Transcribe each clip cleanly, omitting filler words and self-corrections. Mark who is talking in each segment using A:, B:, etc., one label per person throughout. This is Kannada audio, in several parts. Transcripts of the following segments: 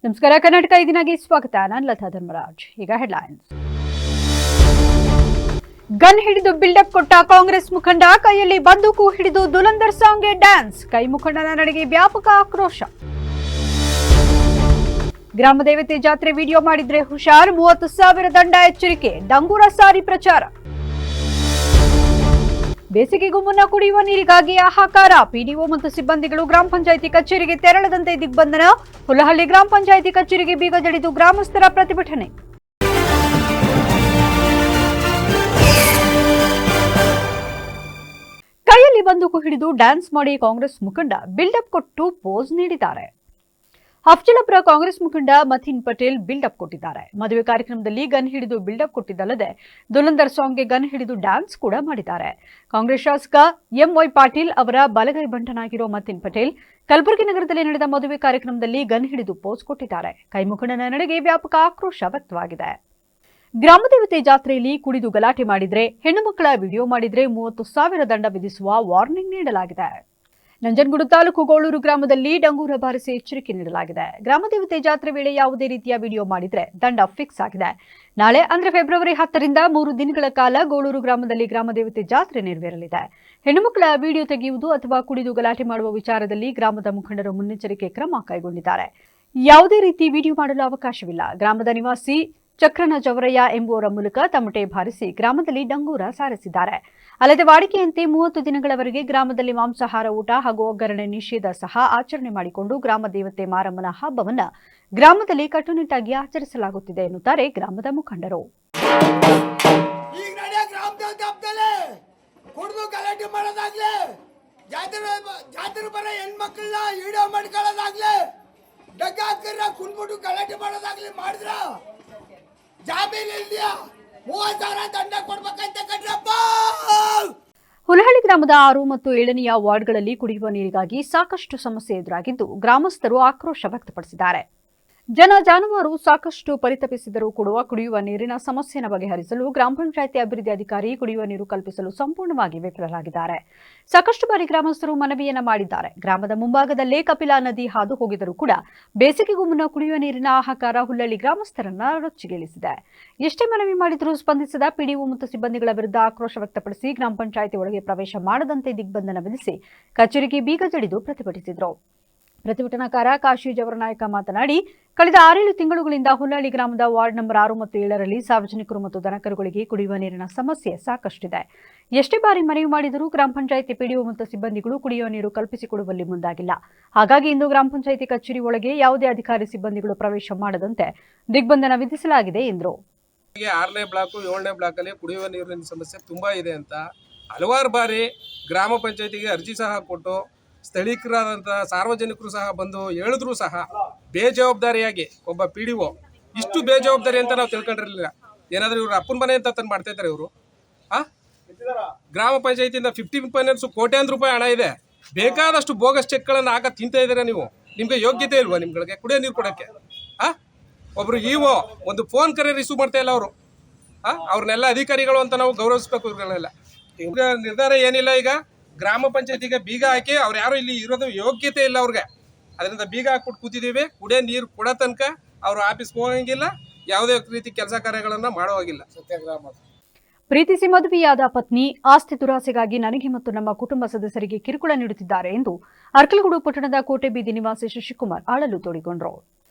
A: ನಮಸ್ಕಾರ ಕರ್ನಾಟಕ ಇದೀನಾಗಿ ಸ್ವಾಗತ. ನಾನು ಲತಾ ಧರ್ಮರಾಜ್. ಈಗ ಹೆಡ್ಲೈನ್ಸ್. ಗನ್ ಹಿಡಿದು ಬಿಲ್ಡಪ್ ಕೊಟ್ಟ ಕಾಂಗ್ರೆಸ್ ಮುಖಂಡ, ಕೈಯಲ್ಲಿ ಬಂದೂಕು ಹಿಡಿದು ದುಲಂದರ್ ಸಾಂಗ್ಗೆ ಡ್ಯಾನ್ಸ್. ಕೈ ಮುಖಂಡನ ನಡೆಗೆ ವ್ಯಾಪಕ ಆಕ್ರೋಶ. ಗ್ರಾಮ ದೇವತೆ ಜಾತ್ರೆ ವಿಡಿಯೋ ಮಾಡಿದ್ರೆ ಹುಷಾರ್, 30,000 ದಂಡ ಎಚ್ಚರಿಕೆ. ಡಂಗೂರ ಸಾರಿ ಪ್ರಚಾರ. ಬೇಸಿಗೆಗೂ ಮುನ್ನ ಕುಡಿಯುವ ನೀರಿಗಾಗಿ ಹಾಹಾಕಾರ. ಪಿಡಿಒ ಮತ್ತು ಸಿಬ್ಬಂದಿಗಳು ಗ್ರಾಮ ಪಂಚಾಯಿತಿ ಕಚೇರಿಗೆ ತೆರಳದಂತೆ ದಿಗ್ಬಂಧನ. ಹುಲಹಳ್ಳಿ ಗ್ರಾಮ ಪಂಚಾಯಿತಿ ಕಚೇರಿಗೆ ಬೀಗ ಜಡಿದು ಗ್ರಾಮಸ್ಥರ ಪ್ರತಿಭಟನೆ. ಕೈಯಲ್ಲಿ ಬಂದೂಕು ಹಿಡಿದು ಡ್ಯಾನ್ಸ್ ಮಾಡಿ ಕಾಂಗ್ರೆಸ್ ಮುಖಂಡ ಬಿಲ್ಡಪ್ ಕೊಟ್ಟು ಪೋಸ್ ನೀಡಿದ್ದಾರೆ. ಅಫ್ಜಲಪುರ ಕಾಂಗ್ರೆಸ್ ಮುಖಂಡ ಮಥಿನ್ ಪಟೇಲ್ ಬಿಲ್ಡಪ್ ಕೊಟ್ಟಿದ್ದಾರೆ. ಮದುವೆ ಕಾರ್ಯಕ್ರಮದಲ್ಲಿ ಗನ್ ಹಿಡಿದು ಬಿಲ್ಡಪ್ ಕೊಟ್ಟಿದ್ದಲ್ಲದೆ ದುಲಂದರ್ ಸಾಂಗ್ಗೆ ಗನ್ ಹಿಡಿದು ಡ್ಯಾನ್ಸ್ ಕೂಡ ಮಾಡಿದ್ದಾರೆ. ಕಾಂಗ್ರೆಸ್ ಶಾಸಕ ಎಂವೈ ಪಾಟೀಲ್ ಅವರ ಬಲಗೈ ಬಂಟನಾಗಿರೋ ಮಥಿನ್ ಪಟೇಲ್ ಕಲಬುರಗಿ ನಗರದಲ್ಲಿ ನಡೆದ ಮದುವೆ ಕಾರ್ಯಕ್ರಮದಲ್ಲಿ ಗನ್ ಹಿಡಿದು ಪೋಸ್ ಕೊಟ್ಟಿದ್ದಾರೆ. ಕೈ ಮುಖಂಡನ ನಡೆಗೆ ವ್ಯಾಪಕ ಆಕ್ರೋಶ ವ್ಯಕ್ತವಾಗಿದೆ. ಗ್ರಾಮದೇವತೆ ಜಾತ್ರೆಯಲ್ಲಿ ಕುಡಿದು ಗಲಾಟೆ ಮಾಡಿದ್ರೆ, ಹೆಣ್ಣು ಮಕ್ಕಳ ವಿಡಿಯೋ ಮಾಡಿದ್ರೆ 30,000 ದಂಡ ವಿಧಿಸುವ ವಾರ್ನಿಂಗ್ ನೀಡಲಾಗಿದೆ. ನಂಜನಗೂಡು ತಾಲೂಕು ಗೋಳೂರು ಗ್ರಾಮದಲ್ಲಿ ಡಂಗೂರ ಬಾರಿಸಿ ಎಚ್ಚರಿಕೆ ನೀಡಲಾಗಿದೆ. ಗ್ರಾಮದೇವತೆ ಜಾತ್ರೆ ವೇಳೆ ಯಾವುದೇ ರೀತಿಯ ವಿಡಿಯೋ ಮಾಡಿದ್ರೆ ದಂಡ ಫಿಕ್ಸ್ ಆಗಿದೆ. ನಾಳೆ ಅಂದ್ರೆ ಫೆಬ್ರವರಿ 10ರಿಂದ 3 ದಿನಗಳ ಕಾಲ ಗೋಳೂರು ಗ್ರಾಮದಲ್ಲಿ ಗ್ರಾಮದೇವತೆ ಜಾತ್ರೆ ನೆರವೇರಲಿದೆ. ಹೆಣ್ಣುಮಕ್ಕಳ ವಿಡಿಯೋ ತೆಗೆಯುವುದು ಅಥವಾ ಕುಡಿದು ಗಲಾಟೆ ಮಾಡುವ ವಿಚಾರದಲ್ಲಿ ಗ್ರಾಮದ ಮುಖಂಡರು ಮುನ್ನೆಚ್ಚರಿಕೆ ಕ್ರಮ ಕೈಗೊಂಡಿದ್ದಾರೆ. ಯಾವುದೇ ರೀತಿ ವಿಡಿಯೋ ಮಾಡಲು ಅವಕಾಶವಿಲ್ಲ. ಗ್ರಾಮದ ನಿವಾಸಿ ಚಕ್ರನ ಜವರಯ್ಯ ಎಂಬುವರ ಮೂಲಕ ತಮಟೆ ಬಾರಿಸಿ ಗ್ರಾಮದಲ್ಲಿ ಡಂಗೂರ ಸಾರಿಸಿದ್ದಾರೆ. ಅಲ್ಲದೆ ವಾಡಿಕೆಯಂತೆ 30 ದಿನಗಳವರೆಗೆ ಗ್ರಾಮದಲ್ಲಿ ಮಾಂಸಾಹಾರ ಊಟ ಹಾಗೂ ಒಗ್ಗರಣೆ ನಿಷೇಧ ಸಹ ಆಚರಣೆ ಮಾಡಿಕೊಂಡು ಗ್ರಾಮ ದೇವತೆ ಮಾರಮ್ಮನ ಹಬ್ಬವನ್ನ ಗ್ರಾಮದಲ್ಲಿ ಕಟ್ಟುನಿಟ್ಟಾಗಿ ಆಚರಿಸಲಾಗುತ್ತಿದೆ ಎನ್ನುತ್ತಾರೆ ಗ್ರಾಮದ ಮುಖಂಡರು. ಹುಲಹಳ್ಳಿ ಗ್ರಾಮದ 6 ಮತ್ತು 7ನೇ ವಾರ್ಡ್ಗಳಲ್ಲಿ ಕುಡಿಯುವ ನೀರಿಗಾಗಿ ಸಾಕಷ್ಟು ಸಮಸ್ಯೆ ಎದುರಾಗಿದ್ದು ಗ್ರಾಮಸ್ಥರು ಆಕ್ರೋಶ ವ್ಯಕ್ತಪಡಿಸಿದ್ದಾರೆ. ಜನ ಜಾನುವಾರು ಸಾಕಷ್ಟು ಪರಿತಪಿಸಿದರೂ ಕುಡಿಯುವ ನೀರಿನ ಸಮಸ್ಯೆಯನ್ನು ಬಗೆಹರಿಸಲು ಗ್ರಾಮ ಪಂಚಾಯಿತಿ ಅಭಿವೃದ್ಧಿ ಅಧಿಕಾರಿ ಕುಡಿಯುವ ನೀರು ಕಲ್ಪಿಸಲು ಸಂಪೂರ್ಣವಾಗಿ ವಿಫಲರಾಗಿದ್ದಾರೆ. ಸಾಕಷ್ಟು ಬಾರಿ ಗ್ರಾಮಸ್ಥರು ಮನವಿಯನ್ನ ಮಾಡಿದ್ದಾರೆ. ಗ್ರಾಮದ ಮುಂಭಾಗದಲ್ಲೇ ಕಪಿಲಾ ನದಿ ಹಾದು ಹೋಗಿದರೂ ಕೂಡ ಬೇಸಿಗೆಗೂ ಮುನ್ನ ಕುಡಿಯುವ ನೀರಿನ ಹಾಹಾಕಾರ ಹುಲ್ಲಳ್ಳಿ ಗ್ರಾಮಸ್ಥರನ್ನ ರೊಚ್ಚಿಗೇಳಿಸಿದೆ. ಎಷ್ಟೇ ಮನವಿ ಮಾಡಿದರೂ ಸ್ಪಂದಿಸದ ಪಿಡಿಒ ಮತ್ತು ಸಿಬ್ಬಂದಿಗಳ ವಿರುದ್ಧ ಆಕ್ರೋಶ ವ್ಯಕ್ತಪಡಿಸಿ ಗ್ರಾಮ ಪಂಚಾಯಿತಿ ಒಳಗೆ ಪ್ರವೇಶ ಮಾಡದಂತೆ ದಿಗ್ಬಂಧನ ವಿಧಿಸಿ ಕಚೇರಿಗೆ ಬೀಗ ಜಡಿದು ಪ್ರತಿಭಟಿಸಿದರು. ಪ್ರತಿಭಟನಾಕಾರ ಕಾಶಿ ಜವರನಾಯಕ ಮಾತನಾಡಿ, ಕಳೆದ 6-7 ತಿಂಗಳುಗಳಿಂದ ಹುಲ್ಲಳ್ಳಿ ಗ್ರಾಮದ ವಾರ್ಡ್ ನಂಬರ್ 6 ಮತ್ತು 7ರಲ್ಲಿ ಸಾರ್ವಜನಿಕರು ಮತ್ತು ದನಕರುಗಳಿಗೆ ಕುಡಿಯುವ ನೀರಿನ ಸಮಸ್ಯೆ ಸಾಕಷ್ಟಿದೆ. ಎಷ್ಟೇ ಬಾರಿ ಮನವಿ ಮಾಡಿದರೂ ಗ್ರಾಮ ಪಂಚಾಯಿತಿ ಪಿಡಿಒ ಮತ್ತು ಸಿಬ್ಬಂದಿಗಳು ಕುಡಿಯುವ ನೀರು ಕಲ್ಪಿಸಿಕೊಡುವಲ್ಲಿ ಮುಂದಾಗಿಲ್ಲ. ಹಾಗಾಗಿ ಇಂದು ಗ್ರಾಮ ಪಂಚಾಯಿತಿ ಕಚೇರಿ ಒಳಗೆ ಯಾವುದೇ ಅಧಿಕಾರಿ ಸಿಬ್ಬಂದಿಗಳು ಪ್ರವೇಶ ಮಾಡದಂತೆ ದಿಗ್ಬಂಧನ ವಿಧಿಸಲಾಗಿದೆ ಎಂದರು.
B: 6ನೇ ಬ್ಲಾಕ್ 7ನೇ ಬ್ಲಾಕ್ ಅಲ್ಲಿ ಕುಡಿಯುವ ನೀರಿನ ಸಮಸ್ಯೆ ತುಂಬಾ ಇದೆ ಅಂತ ಹಲವಾರು ಬಾರಿ ಗ್ರಾಮ ಪಂಚಾಯಿತಿಗೆ ಅರ್ಜಿ ಸಹ ಕೊಟ್ಟು ಸ್ಥಳೀಕರಾದಂತಹ ಸಾರ್ವಜನಿಕರು ಸಹ ಬಂದು ಹೇಳಿದ್ರು ಸಹ ಬೇಜವಾಬ್ದಾರಿಯಾಗಿ ಒಬ್ಬ ಪಿಡಿಒ ಇಷ್ಟು ಬೇಜವಾಬ್ದಾರಿ ಅಂತ ನಾವು ತಿಳ್ಕೊಂಡಿರಲಿಲ್ಲ. ಏನಾದ್ರೂ ಇವ್ರು ಅಪ್ಪನ ಮನೆ ಅಂತ ತಂದು ಮಾಡ್ತಾ ಇದ್ದಾರೆ ಇವರು. ಗ್ರಾಮ ಪಂಚಾಯತಿಯಿಂದ 50 ಫೈನಾನ್ಸ್ ಕೋಟ್ಯಾಂತರ ರೂಪಾಯಿ ಹಣ ಇದೆ. ಬೇಕಾದಷ್ಟು ಬೋಗಸ್ ಚೆಕ್ಗಳನ್ನು ಹಾಕ ತಿಂತಾ ಇದ್ದೀರಾ ನೀವು. ನಿಮ್ಗೆ ಯೋಗ್ಯತೆ ಇಲ್ವಾ ನಿಮ್ಗಳಿಗೆ ಕುಡಿಯೋ ನೀರು ಕೊಡೋಕ್ಕೆ? ಒಬ್ರು ಇಒ ಒಂದು ಫೋನ್ ಕರೆ ರಿಸೀವ್ ಮಾಡ್ತಾ ಇಲ್ಲ ಅವರು. ಅವ್ರನ್ನೆಲ್ಲ ಅಧಿಕಾರಿಗಳು ಅಂತ ನಾವು ಗೌರವಿಸ್ಬೇಕು. ಇವ್ರನ್ನೆಲ್ಲ ನಿರ್ಧಾರ ಏನಿಲ್ಲ. ಈಗ ಗ್ರಾಮ ಪಂಚಾಯತಿಗೆ ಬೀಗ ಹಾಕಿ ಅವ್ರು ಯಾರು ಇಲ್ಲಿ ಇರೋದು ಯೋಗ್ಯತೆ ಇಲ್ಲ ಅವ್ರಿಗೆ. ಅದರಿಂದ ಬೀಗ ಹಾಕ್ಬಿಟ್ಟು ಕೂತಿದ್ದೀವಿ. ಕುಡಿಯೋ ನೀರು ಕೊಡೋ ತನಕ ಅವ್ರು ಆಫೀಸ್ಗೆ ಹೋಗಂಗಿಲ್ಲ, ಯಾವುದೇ ರೀತಿ ಕೆಲಸ ಕಾರ್ಯಗಳನ್ನ ಮಾಡೋವಾಗಿಲ್ಲ.
A: ಪ್ರೀತಿಸಿ ಮದುವೆಯಾದ ಪತ್ನಿ ಆಸ್ತಿ ದುರಾಸೆಗಾಗಿ ನನಗೆ ಮತ್ತು ನಮ್ಮ ಕುಟುಂಬ ಸದಸ್ಯರಿಗೆ ಕಿರುಕುಳ ನೀಡುತ್ತಿದ್ದಾರೆ ಎಂದು ಅರ್ಕಲಗೂಡು ಪಟ್ಟಣದ ಕೋಟೆ ಬೀದಿ ನಿವಾಸಿ ಶಶಿಕುಮಾರ್ ಅಳಲು ತೋಡಿಕೊಂಡರು.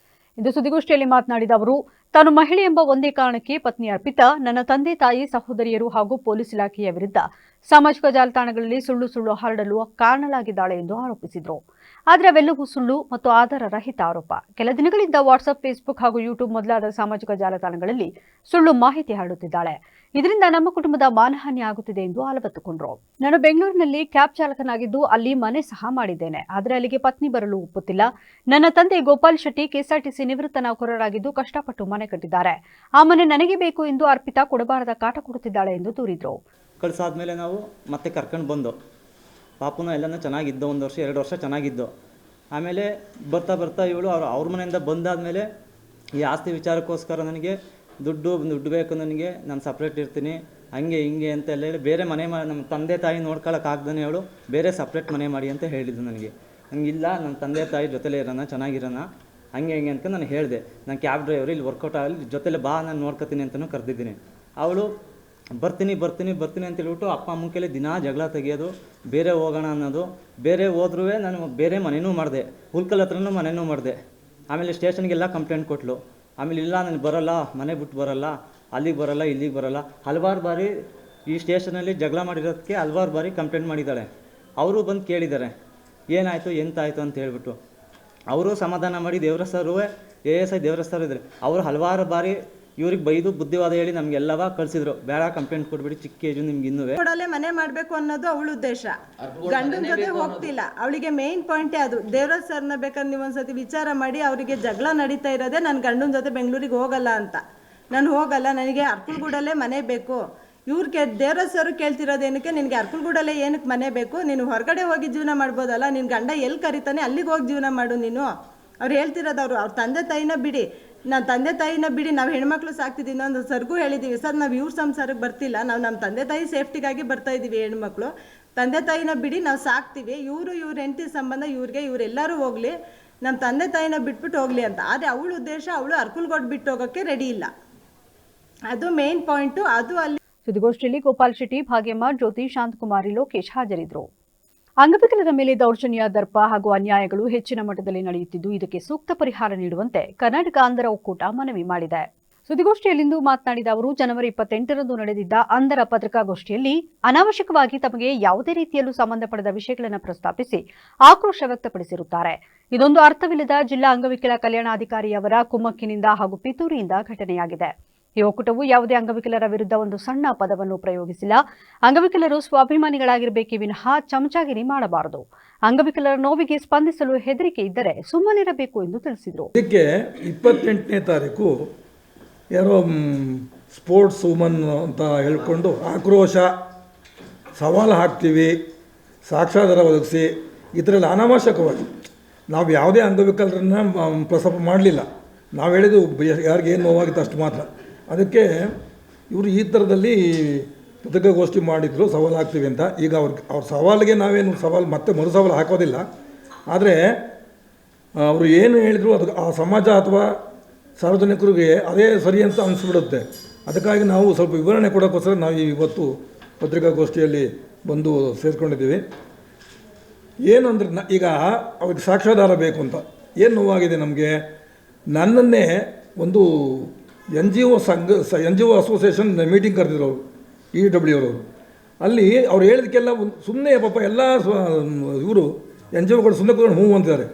A: ಇಂದು ಸುದ್ದಿಗೋಷ್ಠಿಯಲ್ಲಿ ಮಾತನಾಡಿದ ಅವರು, ತಾನು ಮಹಿಳೆ ಎಂಬ ಒಂದೇ ಕಾರಣಕ್ಕೆ ಪತ್ನಿ ಅರ್ಪಿತಾ, ನನ್ನ ತಂದೆ ತಾಯಿ ಸಹೋದರಿಯರು ಹಾಗೂ ಪೊಲೀಸ್ ಇಲಾಖೆಯ ವಿರುದ್ಧ ಸಾಮಾಜಿಕ ಜಾಲತಾಣಗಳಲ್ಲಿ ಸುಳ್ಳು ಹರಡಲು ಕಾರಣಲಾಗಿದ್ದಾಳೆ ಎಂದು ಆರೋಪಿಸಿದರು. ಆದರೆ ಅವೆಲ್ಲವೂ ಸುಳ್ಳು ಮತ್ತು ಆಧಾರ ರಹಿತ ಆರೋಪ. ಕೆಲ ದಿನಗಳಿಂದ ವಾಟ್ಸ್ಆಪ್, ಫೇಸ್ಬುಕ್ ಹಾಗೂ ಯೂಟ್ಯೂಬ್ ಮೊದಲಾದ ಸಾಮಾಜಿಕ ಜಾಲತಾಣಗಳಲ್ಲಿ ಸುಳ್ಳು ಮಾಹಿತಿ ಹರಡುತ್ತಿದ್ದಾಳೆ. ಇದರಿಂದ ನಮ್ಮ ಕುಟುಂಬದ ಮಾನಹಾನಿ ಆಗುತ್ತಿದೆ ಎಂದು ಅಲವತ್ತುಕೊಂಡರು. ನಾನು ಬೆಂಗಳೂರಿನಲ್ಲಿ ಕ್ಯಾಬ್ ಚಾಲಕನಾಗಿದ್ದು ಅಲ್ಲಿ ಮನೆ ಸಹ ಮಾಡಿದ್ದೇನೆ. ಆದರೆ ಅಲ್ಲಿಗೆ ಪತ್ನಿ ಬರಲು ಒಪ್ಪುತ್ತಿಲ್ಲ. ನನ್ನ ತಂದೆ ಗೋಪಾಲ್ ಶೆಟ್ಟಿ ಕೆಎಸ್ಆರ್ಟಿಸಿ ನಿವೃತ್ತ ನೌಕರರಾಗಿದ್ದು ಕಷ್ಟಪಟ್ಟು ಮನೆ ಕಟ್ಟಿದ್ದಾರೆ. ಆ ಮನೆ ನನಗೆ ಬೇಕು ಎಂದು ಅರ್ಪಿತಾ ಕೊಡಬಾರದ ಕಾಟ ಕೊಡುತ್ತಿದ್ದಾಳೆ ಎಂದು ದೂರಿದ್ರು.
C: ಕಳಿಸಾದ್ಮೇಲೆ ನಾವು ಮತ್ತೆ ಕರ್ಕೊಂಡು ಬಂದು ಪಾಪುನ ಎಲ್ಲನೂ ಚೆನ್ನಾಗಿದ್ದು 1 ವರ್ಷ 2 ವರ್ಷ ಚೆನ್ನಾಗಿದ್ದು. ಆಮೇಲೆ ಬರ್ತಾ ಇವಳು ಅವ್ರ ಮನೆಯಿಂದ ಬಂದಾದಮೇಲೆ ಈ ಆಸ್ತಿ ವಿಚಾರಕ್ಕೋಸ್ಕರ ನನಗೆ ದುಡ್ಡು ಬೇಕು, ನನಗೆ ನಾನು ಸಪ್ರೇಟ್ ಇರ್ತೀನಿ, ಹಂಗೆ ಹಿಂಗೆ ಅಂತೆಲ್ಲ ಹೇಳಿ ಬೇರೆ ಮನೆ ನಮ್ಮ ತಂದೆ ತಾಯಿ ನೋಡ್ಕೊಳ್ಳೋಕ್ಕಾಗ್ದೇ ಅವಳು ಬೇರೆ ಸಪ್ರೇಟ್ ಮನೆ ಮಾಡಿ ಅಂತ ಹೇಳಿದ್ದು ನನಗೆ. ನನಗಿಲ್ಲ, ನನ್ನ ತಂದೆ ತಾಯಿ ಜೊತೆಲೇ ಇರೋಣ, ಚೆನ್ನಾಗಿರೋಣ, ಹಂಗೆ ಹಿಂಗೆ ಅಂತ ನಾನು ಹೇಳಿದೆ, ನಾನು ಕ್ಯಾಬ್ ಡ್ರೈವರ್, ಇಲ್ಲಿ ವರ್ಕೌಟ್ ಆಗಲಿ, ಜೊತೆಲೆ ಬಾ ನಾನು ನೋಡ್ಕೊತೀನಿ ಅಂತಲೂ ಕರೆದಿದ್ದೀನಿ. ಅವಳು ಬರ್ತೀನಿ ಅಂತ ಹೇಳ್ಬಿಟ್ಟು ಅಪ್ಪ ಅಮ್ಮನ ಕೈಲಿ ದಿನ ಜಗಳ ತೆಗಿಯೋದು, ಬೇರೆ ಹೋಗೋಣ ಅನ್ನೋದು. ಬೇರೆ ಹೋದ್ರೂ ನಾನು ಬೇರೆ ಮನೆಯೂ ಮಾಡಿದೆ, ಹುಲ್ಕಲ್ ಹತ್ರನೂ ಮನೆಯೂ ಮಾಡಿದೆ. ಆಮೇಲೆ ಸ್ಟೇಷನ್ಗೆಲ್ಲ ಕಂಪ್ಲೇಂಟ್ ಕೊಟ್ಟಳು. ಆಮೇಲೆ ಇಲ್ಲ ನಾನು ಬರೋಲ್ಲ, ಮನೆ ಬಿಟ್ಟು ಬರೋಲ್ಲ, ಅಲ್ಲಿಗೆ ಬರೋಲ್ಲ, ಇಲ್ಲಿಗೆ ಬರೋಲ್ಲ. ಹಲವಾರು ಬಾರಿ ಈ ಸ್ಟೇಷನಲ್ಲಿ ಜಗಳ ಮಾಡಿರೋದಕ್ಕೆ ಹಲವಾರು ಬಾರಿ ಕಂಪ್ಲೇಂಟ್ ಮಾಡಿದ್ದಾಳೆ. ಅವರು ಬಂದು ಕೇಳಿದ್ದಾರೆ ಏನಾಯಿತು ಎಂತಾಯಿತು ಅಂತ ಹೇಳ್ಬಿಟ್ಟು. ಅವರು ಸಮಾಧಾನ ಮಾಡಿ ದೇವರ ಸರು ASI ದೇವರ ಸರ್ ಇದ್ದಾರೆ, ಅವರು ಹಲವಾರು ಬಾರಿ ಇವ್ರಿಗೆ ಬೈದು ಬುದ್ಧಿವಾದ ಹೇಳಿ ನಮಗೆಲ್ಲವ ಕಳಿಸಿದ್ರು, ಬೇಡ ಕಂಪ್ಲೇಂಟ್ ಕೊಡ್ಬಿಡಿ, ಚಿಕ್ಕ ಏಜು ನಿಮ್ಗೆ ಇನ್ನೂ
D: ಕೊಡಲೆ ಮನೆ ಮಾಡಬೇಕು ಅನ್ನೋದು ಅವಳ ಉದ್ದೇಶ. ಗಂಡನ ಜೊತೆ ಹೋಗ್ತಿಲ್ಲ, ಅವಳಿಗೆ ಮೇನ್ ಪಾಯಿಂಟೇ ಅದು. ದೇವರಾಜ್ ಸರ್ನ ಬೇಕಾದ್ರೆ ನೀವು ಒಂದ್ಸತಿ ವಿಚಾರ ಮಾಡಿ, ಅವರಿಗೆ ಜಗಳ ನಡೀತಾ ಇರೋದೇ ನಾನು ಗಂಡನ ಜೊತೆ ಬೆಂಗಳೂರಿಗೆ ಹೋಗಲ್ಲ ಅಂತ. ನಾನು ಹೋಗಲ್ಲ, ನನಗೆ ಅರ್ಕಲ್ಗೂಡಲ್ಲೇ ಮನೆ ಬೇಕು. ಇವ್ರಿಗೆ ದೇವರಾಜ್ ಸರ್ ಕೇಳ್ತಿರೋದೇನಕ್ಕೆ, ನಿನಗೆ ಅರ್ಕಲ್ಗೂಡಲ್ಲೇ ಏನಕ್ಕೆ ಮನೆ ಬೇಕು, ನೀನು ಹೊರಗಡೆ ಹೋಗಿ ಜೀವನ ಮಾಡ್ಬೋದಲ್ಲ, ನಿನ್ನ ಗಂಡ ಎಲ್ಲಿ ಕರೀತಾನೆ ಅಲ್ಲಿಗೆ ಹೋಗಿ ಜೀವನ ಮಾಡು ನೀನು. ಅವ್ರು ಹೇಳ್ತಿರೋದು ಅವ್ರ ತಂದೆ ತಾಯಿನ ಬಿಡಿ, ನಾನು ತಂದೆ ತಾಯಿನ ಬಿಡಿ, ನಾವು ಹೆಣ್ಮಕ್ಳು ಸಾಕ್ತಿದ್ದೀವಿ. ಇನ್ನೊಂದು ಸರ್ಗೂ ಹೇಳಿದ್ದೀವಿ, ಸರ್ ನಾವು ಇವ್ರ ಸಂಸಾರಕ್ಕೆ ಬರ್ತಿಲ್ಲ, ನಾವು ನಮ್ಮ ತಂದೆ ತಾಯಿ ಸೇಫ್ಟಿಗಾಗಿ ಬರ್ತಾ ಇದ್ದೀವಿ. ಹೆಣ್ಮಕ್ಳು ತಂದೆ ತಾಯಿನ ಬಿಡಿ, ನಾವು ಸಾಕ್ತೀವಿ. ಇವ್ರ ಹೆಂಡತಿ ಸಂಬಂಧ ಇವರೆಲ್ಲರೂ ಹೋಗಲಿ, ನಮ್ಮ ತಂದೆ ತಾಯಿನ ಬಿಟ್ಬಿಟ್ಟು ಹೋಗಲಿ ಅಂತ. ಆದರೆ ಅವಳ ಉದ್ದೇಶ, ಅವಳು ಅರ್ಕಲ್ಗೋಡ್ ಬಿಟ್ಟು ಹೋಗೋಕ್ಕೆ ರೆಡಿ ಇಲ್ಲ. ಅದು ಮೇನ್ ಪಾಯಿಂಟು. ಅದು ಅಲ್ಲಿ
A: ಸುದ್ದಿಗೋಷ್ಠಿಯಲ್ಲಿ ಗೋಪಾಲ್ ಶೆಟ್ಟಿ, ಭಾಗ್ಯಮ್ಮ, ಜ್ಯೋತಿ, ಶಾಂತಕುಮಾರಿ, ಲೋಕೇಶ್ ಹಾಜರಿದ್ದರು. ಅಂಗವಿಕಲರ ಮೇಲೆ ದೌರ್ಜನ್ಯ, ದರ್ಪ ಹಾಗೂ ಅನ್ಯಾಯಗಳು ಹೆಚ್ಚಿನ ಮಟ್ಟದಲ್ಲಿ ನಡೆಯುತ್ತಿದ್ದು, ಇದಕ್ಕೆ ಸೂಕ್ತ ಪರಿಹಾರ ನೀಡುವಂತೆ ಕರ್ನಾಟಕ ಅಂಧರ ಒಕ್ಕೂಟ ಮನವಿ ಮಾಡಿದೆ. ಸುದ್ದಿಗೋಷ್ಠಿಯಲ್ಲಿಂದು ಮಾತನಾಡಿದ ಅವರು, ಜನವರಿ 28ರಂದು ನಡೆದಿದ್ದ ಅಂಧರ ಪತ್ರಿಕಾಗೋಷ್ಠಿಯಲ್ಲಿ ಅನಾವಶ್ಯಕವಾಗಿ ತಮಗೆ ಯಾವುದೇ ರೀತಿಯಲ್ಲೂ ಸಂಬಂಧಪಡದ ವಿಷಯಗಳನ್ನು ಪ್ರಸ್ತಾಪಿಸಿ ಆಕ್ರೋಶ ವ್ಯಕ್ತಪಡಿಸಿರುತ್ತಾರೆ. ಇದೊಂದು ಅರ್ಥವಿಲ್ಲದ ಜಿಲ್ಲಾ ಅಂಗವಿಕಲ ಕಲ್ಯಾಣಾಧಿಕಾರಿಯವರ ಕುಮ್ಮಕ್ಕಿನಿಂದ ಹಾಗೂ ಪಿತೂರಿಯಿಂದ ಘಟನೆಯಾಗಿದೆ. ಈ ಒಕ್ಕೂಟವು ಯಾವುದೇ ಅಂಗವಿಕಲರ ವಿರುದ್ಧ ಒಂದು ಸಣ್ಣ ಪದವನ್ನು ಪ್ರಯೋಗಿಸಿಲ್ಲ. ಅಂಗವಿಕಲರು ಸ್ವಾಭಿಮಾನಿಗಳಾಗಿರಬೇಕೇ ವಿನಃ ಚಮಚಾಗಿರಿ ಮಾಡಬಾರದು. ಅಂಗವಿಕಲರ ನೋವಿಗೆ ಸ್ಪಂದಿಸಲು ಹೆದರಿಕೆ ಇದ್ದರೆ ಸುಮ್ಮನಿರಬೇಕು ಎಂದು ತಿಳಿಸಿದರು.
E: ಇದಕ್ಕೆ 28ನೇ ತಾರೀಕು ಯಾರೋ ಸ್ಪೋರ್ಟ್ಸ್ ವುಮನ್ ಅಂತ ಹೇಳ್ಕೊಂಡು ಆಕ್ರೋಶ, ಸವಾಲು ಹಾಕ್ತೀವಿ, ಸಾಕ್ಷ್ಯಾಧಾರ ಒದಗಿಸಿ, ಇದರಲ್ಲಿ ಅನಾವಶ್ಯಕವಾಗಿ ನಾವು ಯಾವುದೇ ಅಂಗವಿಕಲರನ್ನ ಪ್ರಸ್ತಾಪ ಮಾಡಲಿಲ್ಲ. ನಾವು ಹೇಳಿದ್ದು ಯಾರಿಗೆ ಏನು ನೋವಾಗಿತ್ತು ಅಷ್ಟು ಮಾತ್ರ. ಅದಕ್ಕೆ ಇವರು ಈ ಥರದಲ್ಲಿ ಪತ್ರಿಕಾಗೋಷ್ಠಿ ಮಾಡಿದ್ರು, ಸವಾಲು ಹಾಕ್ತೀವಿ ಅಂತ. ಈಗ ಅವ್ರ ಸವಾಲಿಗೆ ನಾವೇನು ಮತ್ತೆ ಮರು ಸವಾಲು ಹಾಕೋದಿಲ್ಲ. ಆದರೆ ಅವರು ಏನು ಹೇಳಿದ್ರು ಅದು ಆ ಸಮಾಜ ಅಥವಾ ಸಾರ್ವಜನಿಕರಿಗೆ ಅದೇ ಸರಿ ಅಂತ ಅನಿಸ್ಬಿಡುತ್ತೆ. ಅದಕ್ಕಾಗಿ ನಾವು ಸ್ವಲ್ಪ ವಿವರಣೆ ಕೊಡೋಕ್ಕೋಸ್ಕರ ನಾವು ಇವತ್ತು ಪತ್ರಿಕಾಗೋಷ್ಠಿಯಲ್ಲಿ ಬಂದು ಸೇರಿಕೊಂಡಿದ್ದೀವಿ. ಏನಂದ್ರೆ ಈಗ ಅವ್ರಿಗೆ ಸಾಕ್ಷ್ಯಾಧಾರ ಬೇಕು ಅಂತ ಏನು ನೋವಾಗಿದೆ ನಮಗೆ. ನನ್ನನ್ನೇ ಒಂದು NGO ಅಸೋಸಿಯೇಷನ್ ಮೀಟಿಂಗ್ ಕರೆದಿದ್ರು ಅವರು, EW ಅವರು. ಅಲ್ಲಿ ಅವ್ರು ಹೇಳಿದಕ್ಕೆಲ್ಲ ಸುಮ್ಮನೆ ಪಾಪ ಎಲ್ಲ ಇವರು NGOಗಳು ಸುಮ್ಮನೆ ಕೂತ್ಕೊಂಡು ಹ್ಞೂ ಅಂತಿದ್ದಾರೆ.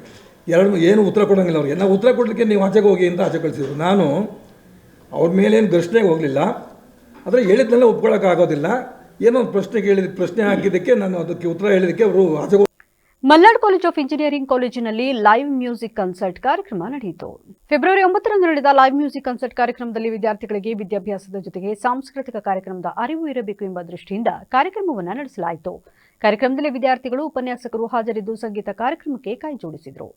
E: ಏನು ಉತ್ತರ ಕೊಡೋಂಗಿಲ್ಲ ಅವ್ರಿಗೆ. ನಾವು ಉತ್ತರ ಕೊಡಲಿಕ್ಕೆ ನೀವು ಆಚೆಗೆ ಹೋಗಿ ಅಂತ ಆಚೆ ಕಳಿಸಿದ್ರು. ನಾನು ಅವ್ರ ಮೇಲೇನು ಘರ್ಷಣೆಗೆ ಹೋಗಲಿಲ್ಲ, ಆದರೆ ಹೇಳಿದ್ನೆಲ್ಲ ಒಪ್ಕೊಳ್ಳೋಕ್ಕಾಗೋದಿಲ್ಲ. ಏನೋ ಪ್ರಶ್ನೆ ಹಾಕಿದ್ದಕ್ಕೆ ನಾನು ಅದಕ್ಕೆ ಉತ್ತರ ಹೇಳಿದ್ದಕ್ಕೆ ಅವರು ಆಚೆಗೆ.
A: ಮಲ್ನಾಡ್ ಕಾಲೇಜ್ ಆಫ್ ಇಂಜಿನಿಯರಿಂಗ್ ಕಾಲೇಜಿನಲ್ಲಿ ಲೈವ್ ಮ್ಯೂಸಿಕ್ ಕನ್ಸರ್ಟ್ ಕಾರ್ಯಕ್ರಮ ನಡೆಯಿತು. ಫೆಬ್ರವರಿ 9ರಂದು ನಡೆದ ಲೈವ್ ಮ್ಯೂಸಿಕ್ ಕನ್ಸರ್ಟ್ ಕಾರ್ಯಕ್ರಮದಲ್ಲಿ ವಿದ್ಯಾರ್ಥಿಗಳಿಗೆ ವಿದ್ಯಾಭ್ಯಾಸದ ಜೊತೆಗೆ ಸಾಂಸ್ಕೃತಿಕ ಕಾರ್ಯಕ್ರಮದ ಅರಿವು ಇರಬೇಕು ಎಂಬ ದೃಷ್ಟಿಯಿಂದ ಕಾರ್ಯಕ್ರಮವನ್ನು ನಡೆಸಲಾಯಿತು. ಕಾರ್ಯಕ್ರಮದಲ್ಲಿ ವಿದ್ಯಾರ್ಥಿಗಳು, ಉಪನ್ಯಾಸಕರು ಹಾಜರಿದ್ದು ಸಂಗೀತ ಕಾರ್ಯಕ್ರಮಕ್ಕೆ ಕೈಜೋಡಿಸಿದರು.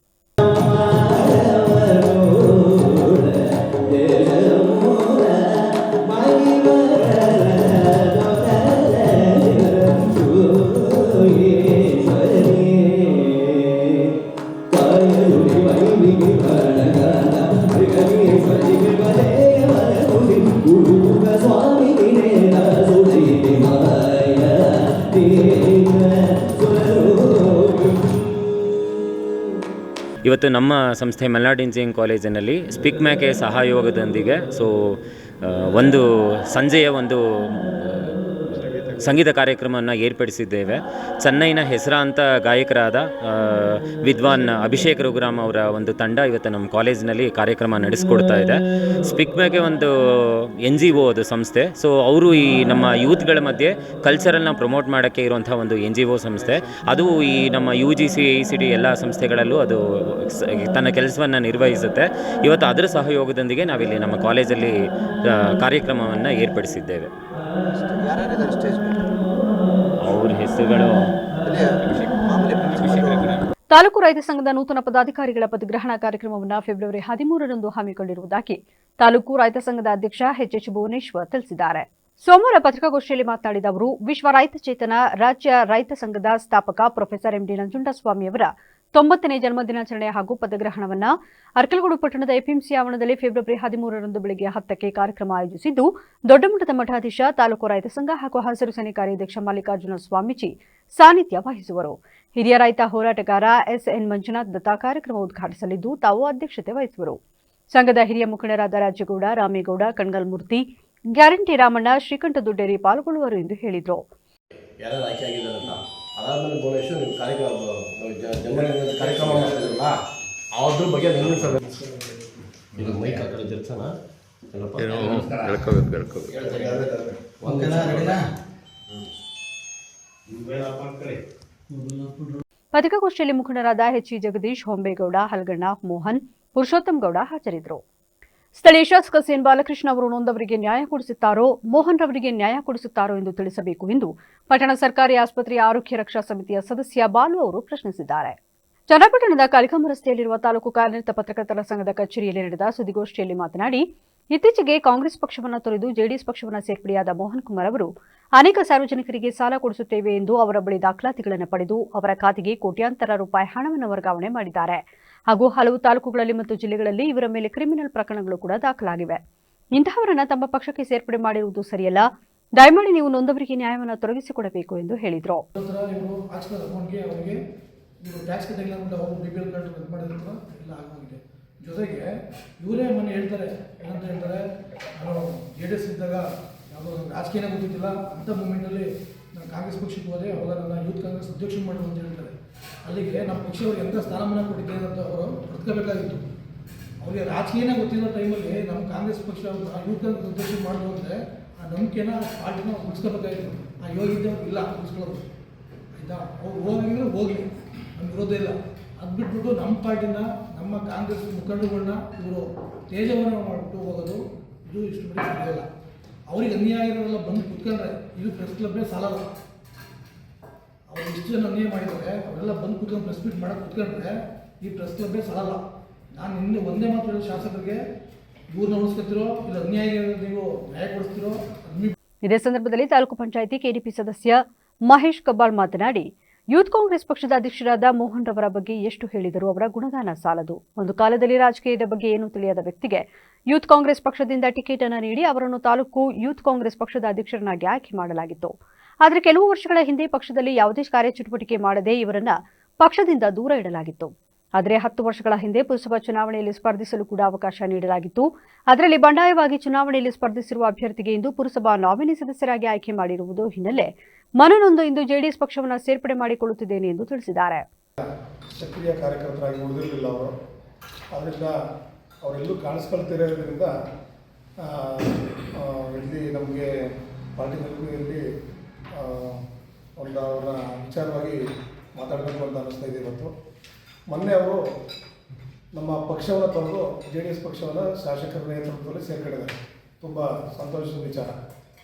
F: ಇವತ್ತು ನಮ್ಮ ಸಂಸ್ಥೆ ಮಲ್ನಾಡ್ ಇಂಜಿನಿಯರಿಂಗ್ ಕಾಲೇಜಿನಲ್ಲಿ ಸ್ಪೀಕ್ ಮ್ಯಾಕೆ ಸಹಯೋಗದೊಂದಿಗೆ ಒಂದು ಸಂಜೆಯ ಸಂಗೀತ ಕಾರ್ಯಕ್ರಮವನ್ನು ಏರ್ಪಡಿಸಿದ್ದೇವೆ. ಚೆನ್ನೈನ ಹೆಸರಾಂತ ಗಾಯಕರಾದ ವಿದ್ವಾನ್ ಅಭಿಷೇಕ್ ರಘುರಾಮ್ ಅವರ ಒಂದು ತಂಡ ಇವತ್ತು ನಮ್ಮ ಕಾಲೇಜಿನಲ್ಲಿ ಕಾರ್ಯಕ್ರಮ ನಡೆಸ್ಕೊಡ್ತಾ ಇದೆ. ಸ್ಪೀಕ್ ಮ್ಯಾಕೆ ಒಂದು NGO ಅದು ಸಂಸ್ಥೆ. ಸೊ ಅವರು ಈ ನಮ್ಮ ಯೂತ್ಗಳ ಮಧ್ಯೆ ಕಲ್ಚರಲ್ನ ಪ್ರಮೋಟ್ ಮಾಡೋಕ್ಕೆ ಇರುವಂಥ ಒಂದು NGO ಸಂಸ್ಥೆ. ಅದು ಈ ನಮ್ಮ UGC AICTE ಎಲ್ಲ ಸಂಸ್ಥೆಗಳಲ್ಲೂ ಅದು ತನ್ನ ಕೆಲಸವನ್ನು ನಿರ್ವಹಿಸುತ್ತೆ. ಇವತ್ತು ಅದರ ಸಹಯೋಗದೊಂದಿಗೆ ನಾವಿಲ್ಲಿ ನಮ್ಮ ಕಾಲೇಜಲ್ಲಿ ಕಾರ್ಯಕ್ರಮವನ್ನು ಏರ್ಪಡಿಸಿದ್ದೇವೆ. ಅವ್ರ ಹೆಸರುಗಳು
A: ತಾಲೂಕು ರೈತ ಸಂಘದ ನೂತನ ಪದಾಧಿಕಾರಿಗಳ ಪದಗ್ರಹಣ ಕಾರ್ಯಕ್ರಮವನ್ನು ಫೆಬ್ರವರಿ 13ರಂದು ಹಮ್ಮಿಕೊಂಡಿರುವುದಾಗಿ ತಾಲೂಕು ರೈತ ಸಂಘದ ಅಧ್ಯಕ್ಷ HH ಭುವನೇಶ್ವರ್ ತಿಳಿಸಿದ್ದಾರೆ. ಸೋಮವಾರ ಪತ್ರಿಕಾಗೋಷ್ಠಿಯಲ್ಲಿ ಮಾತನಾಡಿದ ಅವರು ವಿಶ್ವ ರೈತ ಚೇತನ ರಾಜ್ಯ ರೈತ ಸಂಘದ ಸ್ಥಾಪಕ ಪ್ರೊಫೆಸರ್ ಎಂಡಿ ನಂಜುಂಡಸ್ವಾಮಿಯವರ 90ನೇ ಜನ್ಮದಿನಾಚರಣೆ ಹಾಗೂ ಪದಗ್ರಹಣವನ್ನ ಅರ್ಕಲಗೂಡು ಪಟ್ಟಣದ ಎಪಿಎಂಸಿ ಆವರಣದಲ್ಲಿ ಫೆಬ್ರವರಿ 13ರಂದು ಬೆಳಗ್ಗೆ 10ಕ್ಕೆ ಕಾರ್ಯಕ್ರಮ ಆಯೋಜಿಸಿದ್ದು ದೊಡ್ಡಮಠದ ಮಠಾಧೀಶ ತಾಲೂಕು ರೈತ ಸಂಘ ಹಾಗೂ ಹಸಿರು ಸೇನೆ ಕಾರ್ಯಾಧ್ಯಕ್ಷ ಮಲ್ಲಿಕಾರ್ಜುನ ಸ್ವಾಮೀಜಿ ಸಾನ್ನಿಧ್ಯ ವಹಿಸುವರು. ಹಿರಿಯ ರೈತ ಹೋರಾಟಗಾರ ಎಸ್ಎನ್ ಮಂಜುನಾಥ್ ದತ್ತ ಕಾರ್ಯಕ್ರಮ ಉದ್ಘಾಟಿಸಲಿದ್ದು ತಾವು ಅಧ್ಯಕ್ಷತೆ ವಹಿಸುವರು. ಸಂಘದ ಹಿರಿಯ ಮುಖಂಡರಾದ ರಾಜೇಗೌಡ, ರಾಮೇಗೌಡ, ಕಣ್ಗಲ್ಮೂರ್ತಿ, ಗ್ಯಾರಂಟಿ ರಾಮಣ್ಣ, ಶ್ರೀಕಂಠ ದುಡ್ಡೇರಿ ಪಾಲ್ಗೊಳ್ಳುವರು ಎಂದು ಹೇಳಿದರು.
G: ಯಾರು ಆಯ್ಕೆ ಆಗಿದ್ದಾರಲ್ಲ ಅದಾದ್ಮೇಲೆ ಭುವನೇಶ್ವರ್ ನೀವು ಕಾರ್ಯಕ್ರಮ ಮಾಡ್ತಿದ್ರಲ್ಲ ಅದ್ರ ಬಗ್ಗೆ ಇದು ಮೈಕ್ ಆ ಕಡೆ ತಿರ್ಸೋಣ.
A: ಪತ್ರಿಕಾಗೋಷ್ಠಿಯಲ್ಲಿ ಮುಖಂಡರಾದ ಎಚ್ ಜಗದೀಶ್, ಹೊಂಬೇಗೌಡ, ಹಲ್ಗಣ್ಣ, ಮೋಹನ್, ಪುರುಷೋತ್ತಮ್ ಗೌಡ ಹಾಜರಿದ್ದರು. ಸ್ಥಳೀಯ ಶಾಸಕ ಸಿಎನ್ ಬಾಲಕೃಷ್ಣ ಅವರು ನೊಂದವರಿಗೆ ನ್ಯಾಯ ಕೊಡಿಸುತ್ತಾರೋ, ಮೋಹನ್ ರವರಿಗೆ ನ್ಯಾಯ ಕೊಡಿಸುತ್ತಾರೋ ಎಂದು ತಿಳಿಸಬೇಕು ಎಂದು ಪಟ್ಟಣ ಸರ್ಕಾರಿ ಆಸ್ಪತ್ರೆಯ ಆರೋಗ್ಯ ರಕ್ಷಾ ಸಮಿತಿಯ ಸದಸ್ಯ ಬಾಲು ಅವರು ಪ್ರಶ್ನಿಸಿದ್ದಾರೆ. ಚನ್ನಪಟ್ಟಣದ ಕಾಳಿಕಾಂಬ ರಸ್ತೆಯಲ್ಲಿರುವ ತಾಲೂಕು ಕಾರ್ಯನಿರತ ಪತ್ರಕರ್ತರ ಸಂಘದ ಕಚೇರಿಯಲ್ಲಿ ನಡೆದ ಸುದ್ದಿಗೋಷ್ಠಿಯಲ್ಲಿ ಮಾತನಾಡಿ, ಇತ್ತೀಚೆಗೆ ಕಾಂಗ್ರೆಸ್ ಪಕ್ಷವನ್ನು ತೊರೆದು ಜೆಡಿಎಸ್ ಪಕ್ಷವನ್ನು ಸೇರ್ಪಡೆಯಾದ ಮೋಹನ್ ಕುಮಾರ್ ಅವರು ಅನೇಕ ಸಾರ್ವಜನಿಕರಿಗೆ ಸಾಲ ಕೊಡಿಸುತ್ತೇವೆ ಎಂದು ಅವರ ಬಳಿ ದಾಖಲಾತಿಗಳನ್ನು ಪಡೆದು ಅವರ ಖಾತೆಗೆ ಕೋಟ್ಯಾಂತರ ರೂಪಾಯಿ ಹಣವನ್ನು ವರ್ಗಾವಣೆ ಮಾಡಿದ್ದಾರೆ ಹಾಗೂ ಹಲವು ತಾಲೂಕುಗಳಲ್ಲಿ ಮತ್ತು ಜಿಲ್ಲೆಗಳಲ್ಲಿ ಇವರ ಮೇಲೆ ಕ್ರಿಮಿನಲ್ ಪ್ರಕರಣಗಳು ಕೂಡ ದಾಖಲಾಗಿವೆ. ಇಂತಹವರನ್ನು ತಮ್ಮ ಪಕ್ಷಕ್ಕೆ ಸೇರ್ಪಡೆ ಮಾಡಿರುವುದು ಸರಿಯಲ್ಲ. ದಯಮಾಡಿ ನೀವು ನೊಂದವರಿಗೆ ನ್ಯಾಯವನ್ನು ತೊಡಗಿಸಿಕೊಡಬೇಕು ಎಂದು ಹೇಳಿದರು.
H: ಜೊತೆಗೆ ಇವರೇ ಮೊನ್ನೆ ಹೇಳ್ತಾರೆ, ಏನಂತ ಹೇಳ್ತಾರೆ, ನಾನು JDS ಇದ್ದಾಗ ಯಾವುದೋ ರಾಜಕೀಯನೇ ಗೊತ್ತಿದ್ದಿಲ್ಲ, ಅಂಥ ಮೂಮೆಂಟಲ್ಲಿ ನಾನು ಕಾಂಗ್ರೆಸ್ ಪಕ್ಷಕ್ಕೆ ಹೋದೆ, ಅವಾಗ ನನ್ನ ಯೂತ್ ಕಾಂಗ್ರೆಸ್ ಅಧ್ಯಕ್ಷ ಮಾಡೋದು ಅಂತ ಹೇಳ್ತಾರೆ. ಅಲ್ಲಿಗೆ ನಮ್ಮ ಪಕ್ಷದವ್ರಿಗೆ ಎಂಥ ಸ್ಥಾನಮಾನ ಕೊಟ್ಟಿದ್ದೇನೆ ಅಂತ ಅವರು ಬದುಕಬೇಕಾಗಿತ್ತು. ಅವರಿಗೆ ರಾಜಕೀಯನೇ ಗೊತ್ತಿಲ್ಲ ಟೈಮಲ್ಲಿ ನಮ್ಮ ಕಾಂಗ್ರೆಸ್ ಪಕ್ಷ ಯೂತ್ ಕಾಂಗ್ರೆಸ್ ಅಧ್ಯಕ್ಷ ಮಾಡೋದು ಅಂದರೆ ಆ ನಂಬಿಕೆನ ಪಾರ್ಟಿನ ಉಳಿಸ್ಕೋಬೇಕಾಗಿತ್ತು. ಆ ಯೋಗಿದ್ದೆ ಇಲ್ಲ ಉಳಿಸ್ಕೊಳ್ಳೋದು, ಆಯಿತಾ? ಅವ್ರು ಹೋಗಿದ್ರೆ ಹೋಗಲಿ, ನಮ್ಗೆ ವಿರೋಧ ಇಲ್ಲ. ಅದು ಬಿಟ್ಬಿಟ್ಟು ನಮ್ಮ ಪಾರ್ಟಿನ, ನಮ್ಮ ಕಾಂಗ್ರೆಸ್ ಮುಖಂಡರುಗಳನ್ನ ಇವರು ತೇಜವನ್ನ ಮಾಡಿಬಿಟ್ಟು ಹೋಗೋದು, ಇದು ಇಷ್ಟು ಬಿಡಿ ಸರಿಯಲ್ಲ. ಅವ್ರಿಗೆ ಅನ್ಯಾಯ ಆಗಿರೋರೆಲ್ಲ ಬಂದು ಕುತ್ಕೊಂಡ್ರೆ ಇದು ಪ್ರೆಸ್ ಕ್ಲಬ್ಬೇ ಸಾಲಲ್ಲ. ಅವ್ರು ಇಷ್ಟು ಜನ ಅನ್ಯಾಯ ಮಾಡಿದ್ದಾರೆ, ಅವರೆಲ್ಲ ಬಂದು ಕುತ್ಕೊಂಡು ಪ್ರೆಸ್ ಮೀಟ್ ಮಾಡೋಕೆ ಕುತ್ಕೊಂಡ್ರೆ ಈ ಪ್ರೆಸ್ ಕ್ಲಬ್ಬೇ ಸಾಲಲ್ಲ. ನಾನು ಹಿಂದೆ ಒಂದೇ ಮಾತು ಹೇಳೋ ಶಾಸಕರಿಗೆ, ಇವ್ರನ್ನ ಉಳಿಸ್ಕೊತಿರೋ ಇಲ್ಲ ಅನ್ಯಾಯ ನೀವು ನ್ಯಾಯ ಕೊಡಿಸ್ತಿರೋ.
A: ಇದೇ ಸಂದರ್ಭದಲ್ಲಿ ತಾಲೂಕು ಪಂಚಾಯಿತಿ ಕೆಡಿಪಿ ಸದಸ್ಯ ಮಹೇಶ್ ಕಬ್ಬಾಳ್ ಮಾತನಾಡಿ, ಯೂತ್ ಕಾಂಗ್ರೆಸ್ ಪಕ್ಷದ ಅಧ್ಯಕ್ಷರಾದ ಮೋಹನ್ ರವರ ಬಗ್ಗೆ ಎಷ್ಟು ಹೇಳಿದರೂ ಅವರ ಗುಣಗಾನ ಸಾಲದು. ಒಂದು ಕಾಲದಲ್ಲಿ ರಾಜಕೀಯದ ಬಗ್ಗೆ ಏನೂ ತಿಳಿಯದ ವ್ಯಕ್ತಿಗೆ ಯೂತ್ ಕಾಂಗ್ರೆಸ್ ಪಕ್ಷದಿಂದ ಟಿಕೆಟ್ ಅನ್ನು ನೀಡಿ ಅವರನ್ನು ತಾಲೂಕು ಯೂತ್ ಕಾಂಗ್ರೆಸ್ ಪಕ್ಷದ ಅಧ್ಯಕ್ಷರನ್ನಾಗಿ ಆಯ್ಕೆ ಮಾಡಲಾಗಿತ್ತು. ಆದರೆ ಕೆಲವು ವರ್ಷಗಳ ಹಿಂದೆ ಪಕ್ಷದಲ್ಲಿ ಯಾವುದೇ ಕಾರ್ಯಚಟುವಟಿಕೆ ಮಾಡದೆ ಇವರನ್ನ ಪಕ್ಷದಿಂದ ದೂರ ಇಡಲಾಗಿತ್ತು. ಆದರೆ 10 ವರ್ಷಗಳ ಹಿಂದೆ ಪುರಸಭಾ ಚುನಾವಣೆಯಲ್ಲಿ ಸ್ಪರ್ಧಿಸಲು ಕೂಡ ಅವಕಾಶ ನೀಡಲಾಗಿತ್ತು. ಅದರಲ್ಲಿ ಬಂಡಾಯವಾಗಿ ಚುನಾವಣೆಯಲ್ಲಿ ಸ್ಪರ್ಧಿಸಿರುವ ಅಭ್ಯರ್ಥಿಗೆ ಇಂದು ಪುರಸಭಾ ನಾಮಿನಿ ಸದಸ್ಯರಾಗಿ ಆಯ್ಕೆ ಮಾಡಿರುವುದು ಹಿನ್ನೆಲೆ ಮನನೊಂದು ಇಂದು ಜೆಡಿಎಸ್ ಪಕ್ಷವನ್ನು ಸೇರ್ಪಡೆ ಮಾಡಿಕೊಳ್ಳುತ್ತಿದ್ದೇನೆ ಎಂದು ತಿಳಿಸಿದ್ದಾರೆ.
H: ಸಕ್ರಿಯ ಕಾರ್ಯಕರ್ತರಾಗಿ ಉಳಿದಿರಲಿಲ್ಲ ಅವರು, ಅದರಿಂದ ಅವರೆಲ್ಲೂ ಕಾಣಿಸ್ಕೊಳ್ತಿರೋದ್ರಿಂದ ಇಲ್ಲಿ ನಮಗೆ ಪಾರ್ಟಿಗಳಿಗೂ ಇಲ್ಲಿ ಒಂದು ಅವರ ವಿಚಾರವಾಗಿ ಮಾತಾಡಬೇಕು ಅಂತ ಅನ್ನಿಸ್ತಾ ಇದೆ. ಇವತ್ತು ಮೊನ್ನೆ ಅವರು ನಮ್ಮ ಪಕ್ಷವನ್ನು ತೊರೆದು JDS ಪಕ್ಷವನ್ನು ಶಾಸಕರ ನೇತೃತ್ವದಲ್ಲಿ ಸೇರ್ಕೊಂಡಿದ್ದಾರೆ. ತುಂಬ ಸಂತೋಷದ ವಿಚಾರ.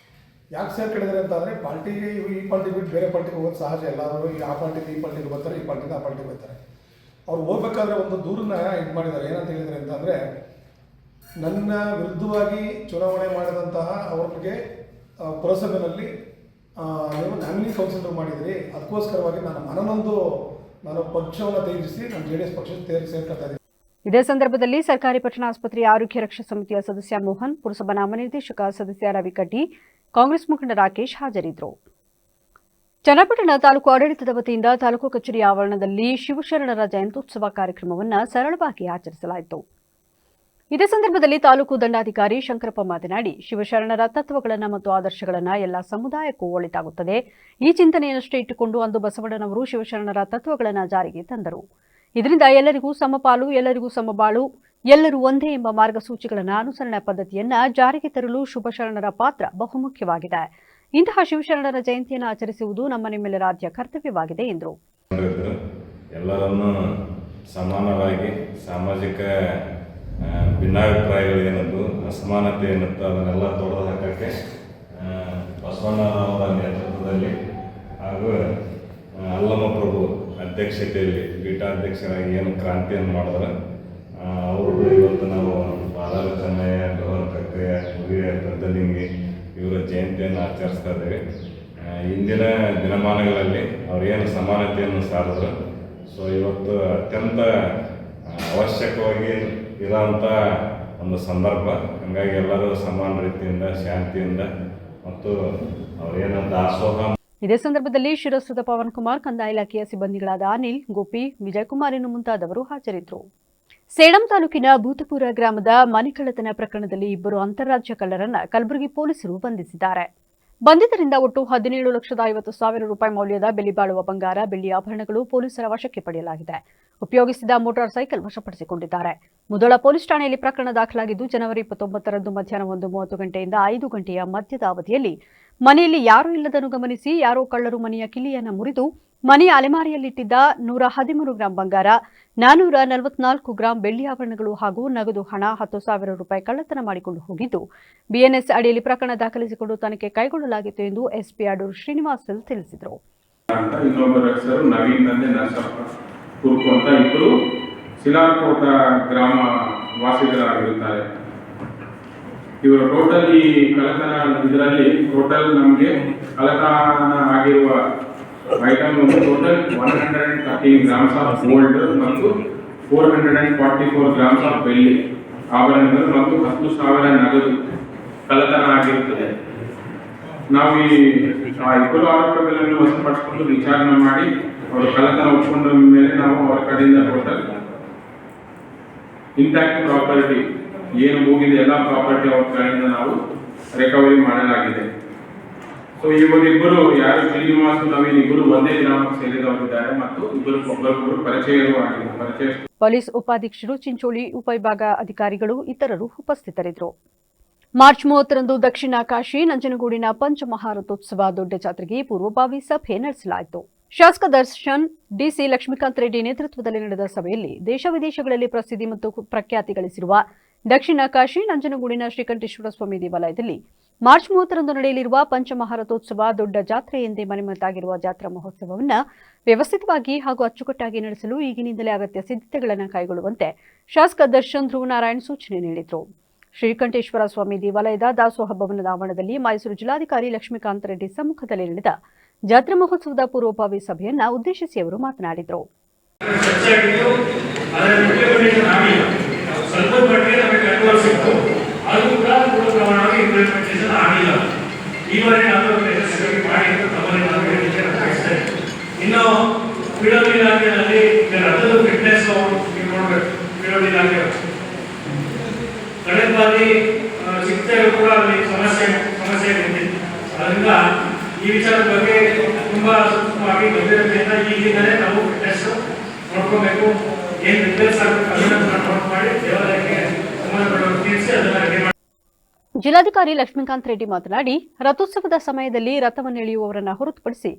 H: ಯಾಕೆ ಸೇರ್ಕೊಂಡಿದ್ದಾರೆ ಅಂತಂದರೆ, ಪಾರ್ಟಿಗೆ ಈ ಪಾರ್ಟಿ ಬಿಟ್ಟು ಬೇರೆ ಪಾರ್ಟಿಗೆ ಹೋಗೋದು ಸಹಜ. ಎಲ್ಲರೂ ಆ ಪಾರ್ಟಿಗೆ ಈ ಪಾರ್ಟಿಗೆ ಬರ್ತಾರೆ, ಈ ಪಾರ್ಟಿಗೆ ಆ ಪಾರ್ಟಿಗೆ ಬರ್ತಾರೆ. ಅವ್ರು ಹೋಗ್ಬೇಕಾದ್ರೆ ಒಂದು ದೂರನ್ನ ಇದು ಮಾಡಿದ್ದಾರೆ. ಏನಂತ ಹೇಳಿದ್ದಾರೆ ಅಂತಂದರೆ, ನನ್ನ ವಿರುದ್ಧವಾಗಿ ಚುನಾವಣೆ ಮಾಡಿದಂತಹ ಅವ್ರಿಗೆ ಪುರಸಭೆಯಲ್ಲಿ ನೀವು ನಾಮಿನಿ ಕೌನ್ಸಿಲರ್ ಮಾಡಿದಿರಿ, ಅದಕ್ಕೋಸ್ಕರವಾಗಿ ನಾನು ಮನನೊಂದು ನಾನು ಪಕ್ಷವನ್ನು ತ್ಯಜಿಸಿ ನಾನು JDS ಪಕ್ಷಕ್ಕೆ ಸೇರ್ಕೊಳ್ತಾ ಇದ್ದೀನಿ.
A: ಇದೇ ಸಂದರ್ಭದಲ್ಲಿ ಸರ್ಕಾರಿ ಪಟ್ಟಣ ಆಸ್ಪತ್ರೆಯ ಆರೋಗ್ಯ ರಕ್ಷಾ ಸಮಿತಿಯ ಸದಸ್ಯ ಮೋಹನ್, ಪುರಸಭಾ ನಾಮನಿರ್ದೇಶಕ ಸದಸ್ಯ ರವಿ ಕಡ್ಡಿ, ಕಾಂಗ್ರೆಸ್ ಮುಖಂಡ ರಾಕೇಶ್ ಹಾಜರಿದ್ದರು. ಚನ್ನಪಟ್ಟಣ ತಾಲೂಕು ಆಡಳಿತದ ವತಿಯಿಂದ ತಾಲೂಕು ಕಚೇರಿ ಆವರಣದಲ್ಲಿ ಶಿವಶರಣರ ಜಯಂತ್ಯುತ್ಸವ ಕಾರ್ಯಕ್ರಮವನ್ನು ಸರಳವಾಗಿ ಆಚರಿಸಲಾಯಿತು. ಇದೇ ಸಂದರ್ಭದಲ್ಲಿ ತಾಲೂಕು ದಂಡಾಧಿಕಾರಿ ಶಂಕರಪ್ಪ ಮಾತನಾಡಿ, ಶಿವಶರಣರ ತತ್ವಗಳನ್ನು ಮತ್ತು ಆದರ್ಶಗಳನ್ನು ಎಲ್ಲ ಸಮುದಾಯಕ್ಕೂ ಒಳಿತಾಗುತ್ತದೆ. ಈ ಚಿಂತನೆಯನ್ನಷ್ಟೇ ಇಟ್ಟುಕೊಂಡು ಅಂದು ಬಸವಣ್ಣನವರು ಶಿವಶರಣರ ತತ್ವಗಳನ್ನು ಜಾರಿಗೆ ತಂದರು. ಇದರಿಂದ ಎಲ್ಲರಿಗೂ ಸಮಪಾಲು, ಎಲ್ಲರಿಗೂ ಸಮಬಾಳು, ಎಲ್ಲರೂ ಒಂದೇ ಎಂಬ ಮಾರ್ಗಸೂಚಿಗಳನ್ನು ಅನುಸರಣೆ ಪದ್ಧತಿಯನ್ನು ಜಾರಿಗೆ ತರಲು ಶುಭಶರಣರ ಪಾತ್ರ ಬಹುಮುಖ್ಯವಾಗಿದೆ. ಇಂತಹ ಶಿವಶರಣರ ಜಯಂತಿಯನ್ನು ಆಚರಿಸುವುದು ನಮ್ಮ ನಿಮ್ಮೆಲ್ಲರ ಆದ್ಯ ಕರ್ತವ್ಯವಾಗಿದೆ ಎಂದರು.
I: ಎಲ್ಲರನ್ನೂ ಸಮಾನವಾಗಿ ಸಾಮಾಜಿಕ ಭಿನ್ನಾಭಿಪ್ರಾಯಗಳು ಏನದ್ದು, ಅಸಮಾನತೆ ಏನತ್ತು, ಅದನ್ನೆಲ್ಲ ತೊಡೆದು ಹಾಕೋಕ್ಕೆ ಬಸವಣ್ಣನವರ ನೇತೃತ್ವದಲ್ಲಿ ಹಾಗೂ ಅಲ್ಲಮ ಪ್ರಭು ಅಧ್ಯಕ್ಷತೆಯಲ್ಲಿ ಪೀಠಾಧ್ಯಕ್ಷರಾಗಿ ಏನು ಕ್ರಾಂತಿಯನ್ನು ಮಾಡಿದ್ರೆ ಅವರು ಇವತ್ತು ನಾವು ಬಾಲಾಲ ಚೆನ್ನಯ್ಯ, ಗೌರವ ಕಕ್ಕಯ್ಯ, ಹುರಿಯ ಪೆದ್ದಲಿಂಗಿ ಇವರ ಜಯಂತಿಯನ್ನು ಆಚರಿಸ್ತಾ ಇದ್ದೇವೆ. ಇಂದಿನ ದಿನಮಾನಗಳಲ್ಲಿ ಅವರೇನು ಸಮಾನತೆಯನ್ನು ಸಾರಿದ್ರು, ಸೊ ಇವತ್ತು ಅತ್ಯಂತ ಅವಶ್ಯಕವಾಗಿ ಇರೋಂಥ ಒಂದು ಸಂದರ್ಭ. ಹಾಗಾಗಿ ಎಲ್ಲರೂ ಸಮಾನ ರೀತಿಯಿಂದ ಶಾಂತಿಯಿಂದ ಮತ್ತು ಅವರೇನು ದಾಸೋಹ.
A: ಇದೇ ಸಂದರ್ಭದಲ್ಲಿ ಶಿರಸ್ತದ ಪವನ್ ಕುಮಾರ್, ಕಂದಾಯ ಇಲಾಖೆಯ ಸಿಬ್ಬಂದಿಗಳಾದ ಅನಿಲ್, ಗೋಪಿ, ವಿಜಯಕುಮಾರ್ ಇನ್ನು ಮುಂತಾದವರು ಹಾಜರಿದ್ದರು. ಸೇಡಂ ತಾಲೂಕಿನ ಭೂತಪುರ ಗ್ರಾಮದ ಮನೆ ಕಳ್ಳತನ ಪ್ರಕರಣದಲ್ಲಿ ಇಬ್ಬರು ಅಂತಾರಾಜ್ಯ ಕಳ್ಳರನ್ನ ಕಲಬುರಗಿ ಪೊಲೀಸರು ಬಂಧಿಸಿದ್ದಾರೆ. ಬಂಧಿತರಿಂದ ಒಟ್ಟು 17,50,000 ರೂಪಾಯಿ ಮೌಲ್ಯದ ಬೆಲೆ ಬಾಳುವ ಬಂಗಾರ, ಬೆಳ್ಳಿ ಆಭರಣಗಳು ಪೊಲೀಸರ ವಶಕ್ಕೆ ಪಡೆಯಲಾಗಿದೆ. ಉಪಯೋಗಿಸಿದ ಮೋಟಾರ್ ಸೈಕಲ್ ವಶಪಡಿಸಿಕೊಂಡಿದ್ದಾರೆ. ಮುಧೋಳ ಪೊಲೀಸ್ ಠಾಣೆಯಲ್ಲಿ ಪ್ರಕರಣ ದಾಖಲಾಗಿದ್ದು, ಜನವರಿ 29ರಂದು ಮಧ್ಯಾಹ್ನ 1:30 ಗಂಟೆಯಿಂದ 5 ಗಂಟೆಯ ಮಧ್ಯದ ಅವಧಿಯಲ್ಲಿ ಮನೆಯಲ್ಲಿ ಯಾರೂ ಇಲ್ಲದನ್ನು ಗಮನಿಸಿ ಯಾರೋ ಕಳ್ಳರು ಮನೆಯ ಕಿಲಿಯನ್ನು ಮುರಿದು ಮನೆಯ ಅಲೆಮಾರಿಯಲ್ಲಿಟ್ಟಿದ್ದ 113 ಗ್ರಾಂ ಬಂಗಾರ, 444 ಗ್ರಾಂ ಬೆಳ್ಳಿ ಆಭರಣಗಳು ಹಾಗೂ ನಗದು ಹಣ 10,000 ರೂಪಾಯಿ ಕಳ್ಳತನ ಮಾಡಿಕೊಂಡು ಹೋಗಿದ್ದು, ಬಿಎನ್ಎಸ್ ಅಡಿಯಲ್ಲಿ ಪ್ರಕರಣ ದಾಖಲಿಸಿಕೊಂಡು ತನಿಖೆ ಕೈಗೊಳ್ಳಲಾಗಿತ್ತು ಎಂದು ಎಸ್ಪಿ ಅಡೂರು ಶ್ರೀನಿವಾಸ್ ತಿಳಿಸಿದರು.
J: ಇನ್ನೊಬ್ಬರ ಹೆಸರು ನವೀನ್ ತಂದೆ ನರಸಪ್ಪ ಕುರುಕು ಅಂತ, ಇಬ್ಬರು ಶಿಲಾಕೋಟ ಗ್ರಾಮ ವಾಸಿಗಳಾಗಿರುತ್ತಾರೆ. ಇವರು ಟೋಟಲ್ ಈ ಕಳ್ಳತನ ಇದರಲ್ಲಿ ಟೋಟಲ್ ನಮಗೆ ಕಳ್ಳತನ ಆಗಿರುವ item total 113 grams of gold ಮತ್ತು 444 ಗ್ರಾಮ್ಸ್ ಆಫ್ ಬೆಳ್ಳಿ ಆಭರಣಗಳು ಮತ್ತು 10,000 ನಗದು ಕಳ್ಳತನ ಆಗಿರುತ್ತದೆ. ನಾವು ಈ ಇಬ್ಬರು ಆರೋಪಿಗಳನ್ನು ವಶಪಡಿಸಿಕೊಂಡು ವಿಚಾರಣೆ ಮಾಡಿ ಅವರು ಕಳ್ಳತನ ಒಪ್ಪಿಕೊಂಡ ಮೇಲೆ ನಾವು ಅವರ ಕಡೆಯಿಂದ ಟೋಟಲ್ ಇಂಟ್ಯಾಕ್ಟ್ ಪ್ರಾಪರ್ಟಿ ಏನು ಹೋಗಿದೆ ಎಲ್ಲ ಪ್ರಾಪರ್ಟಿ ಅವ್ರ ಕಡೆಯಿಂದ ನಾವು ರಿಕವರಿ ಮಾಡಲಾಗಿದೆ. ಸೊ ಇವರಿಬ್ಬರು ಯಾರು ಶ್ರೀನಿವಾಸ ನವೀನ್ ಇಬ್ಬರು ಒಂದೇ ಗ್ರಾಮಕ್ಕೆ ಸೇರಿದವರಿದ್ದಾರೆ ಮತ್ತು ಒಬ್ಬರಿಗೊಬ್ಬರು ಪರಿಚಯವೂ ಆಗಿದೆ.
A: ಪೊಲೀಸ್ ಉಪಾಧೀಕ್ಷರು, ಚಿಂಚೋಳಿ ಉಪವಿಭಾಗ ಅಧಿಕಾರಿಗಳು ಇತರರು ಉಪಸ್ಥಿತರಿದ್ದರು. ಮಾರ್ಚ್ 30ರಂದು ದಕ್ಷಿಣ ಕಾಶಿ ನಂಜನಗೂಡಿನ ಪಂಚಮಹಾರಥೋತ್ಸವ ದೊಡ್ಡ ಜಾತ್ರೆಗೆ ಪೂರ್ವಭಾವಿ ಸಭೆ ನಡೆಸಲಾಯಿತು. ಶಾಸಕ ದರ್ಶನ್, ಡಿಸಿ ಲಕ್ಷ್ಮೀಕಾಂತ್ ರೆಡ್ಡಿ ನೇತೃತ್ವದಲ್ಲಿ ನಡೆದ ಸಭೆಯಲ್ಲಿ ದೇಶ ವಿದೇಶಗಳಲ್ಲಿ ಪ್ರಸಿದ್ಧಿ ಮತ್ತು ಪ್ರಖ್ಯಾತಿ ಗಳಿಸಿರುವ ದಕ್ಷಿಣ ಕಾಶಿ ನಂಜನಗೂಡಿನ ಶ್ರೀಕಂಠೇಶ್ವರ ಸ್ವಾಮಿ ದೇವಾಲಯದಲ್ಲಿ ಮಾರ್ಚ್ 30ರಂದು ನಡೆಯಲಿರುವ ಪಂಚಮಹಾರಥೋತ್ಸವ ದೊಡ್ಡ ಜಾತ್ರೆ ಎಂದೇ ಮನೆಮಾತಾಗಿರುವ ಜಾತ್ರಾ ಮಹೋತ್ಸವವನ್ನು ವ್ಯವಸ್ಥಿತವಾಗಿ ಹಾಗೂ ಅಚ್ಚುಕಟ್ಟಾಗಿ ನಡೆಸಲು ಈಗಿನಿಂದಲೇ ಅಗತ್ಯ ಸಿದ್ಧತೆಗಳನ್ನು ಕೈಗೊಳ್ಳುವಂತೆ ಶಾಸಕ ದರ್ಶನ್ ಧ್ರುವನಾರಾಯಣ್ ಸೂಚನೆ ನೀಡಿದರು. ಶ್ರೀಕಂಠೇಶ್ವರ ಸ್ವಾಮಿ ದೇವಾಲಯದ ದಾಸೋಹ ಭವನದ ಆವರಣದಲ್ಲಿ ಮೈಸೂರು ಜಿಲ್ಲಾಧಿಕಾರಿ ಲಕ್ಷ್ಮೀಕಾಂತ್ ರೆಡ್ಡಿ ಸಮ್ಮುಖದಲ್ಲಿ ನಡೆದ ಜಾತ್ರಾ ಮಹೋತ್ಸವದ ಪೂರ್ವಭಾವಿ ಸಭೆಯನ್ನ ಉದ್ದೇಶಿಸಿ ಅವರು ಮಾತನಾಡಿದರು.
H: ಕಳೆದ ಬಾರಿ ಚಿಕಿತ್ಸೆಗಳು ಕೂಡ ಅಲ್ಲಿ ಸಮಸ್ಯೆ ಬಂದಿತ್ತು. ಅದರಿಂದ ಈ ವಿಚಾರದ ಬಗ್ಗೆ ತುಂಬಾ ಸೂಕ್ಷ್ಮವಾಗಿ ಗಂಭೀರತೆಯಿಂದ ಈಗಿಂದಲೇ ನಾವು ಫಿಟ್ನೆಸ್ ನೋಡ್ಕೋಬೇಕು. ಏನು ರಿಪೇರ್ಸ್ ಆಗಬೇಕು ಅದನ್ನ ನೋಟ್ ಮಾಡಿ ದೇವಾಲಯಕ್ಕೆ ಸಂಬಂಧಪಟ್ಟವರು ತೀರಿಸಿ ಅದನ್ನ ರೆಡಿ ಮಾಡಿ.
A: ಜಿಲ್ಲಾಧಿಕಾರಿ ಲಕ್ಷ್ಮೀಕಾಂತ್ ರೆಡ್ಡಿ ಮಾತನಾಡಿ, ರಥೋತ್ಸವದ ಸಮಯದಲ್ಲಿ ರಥವನ್ನು ಎಳೆಯುವವರನ್ನು ಹೊರತುಪಡಿಸಿ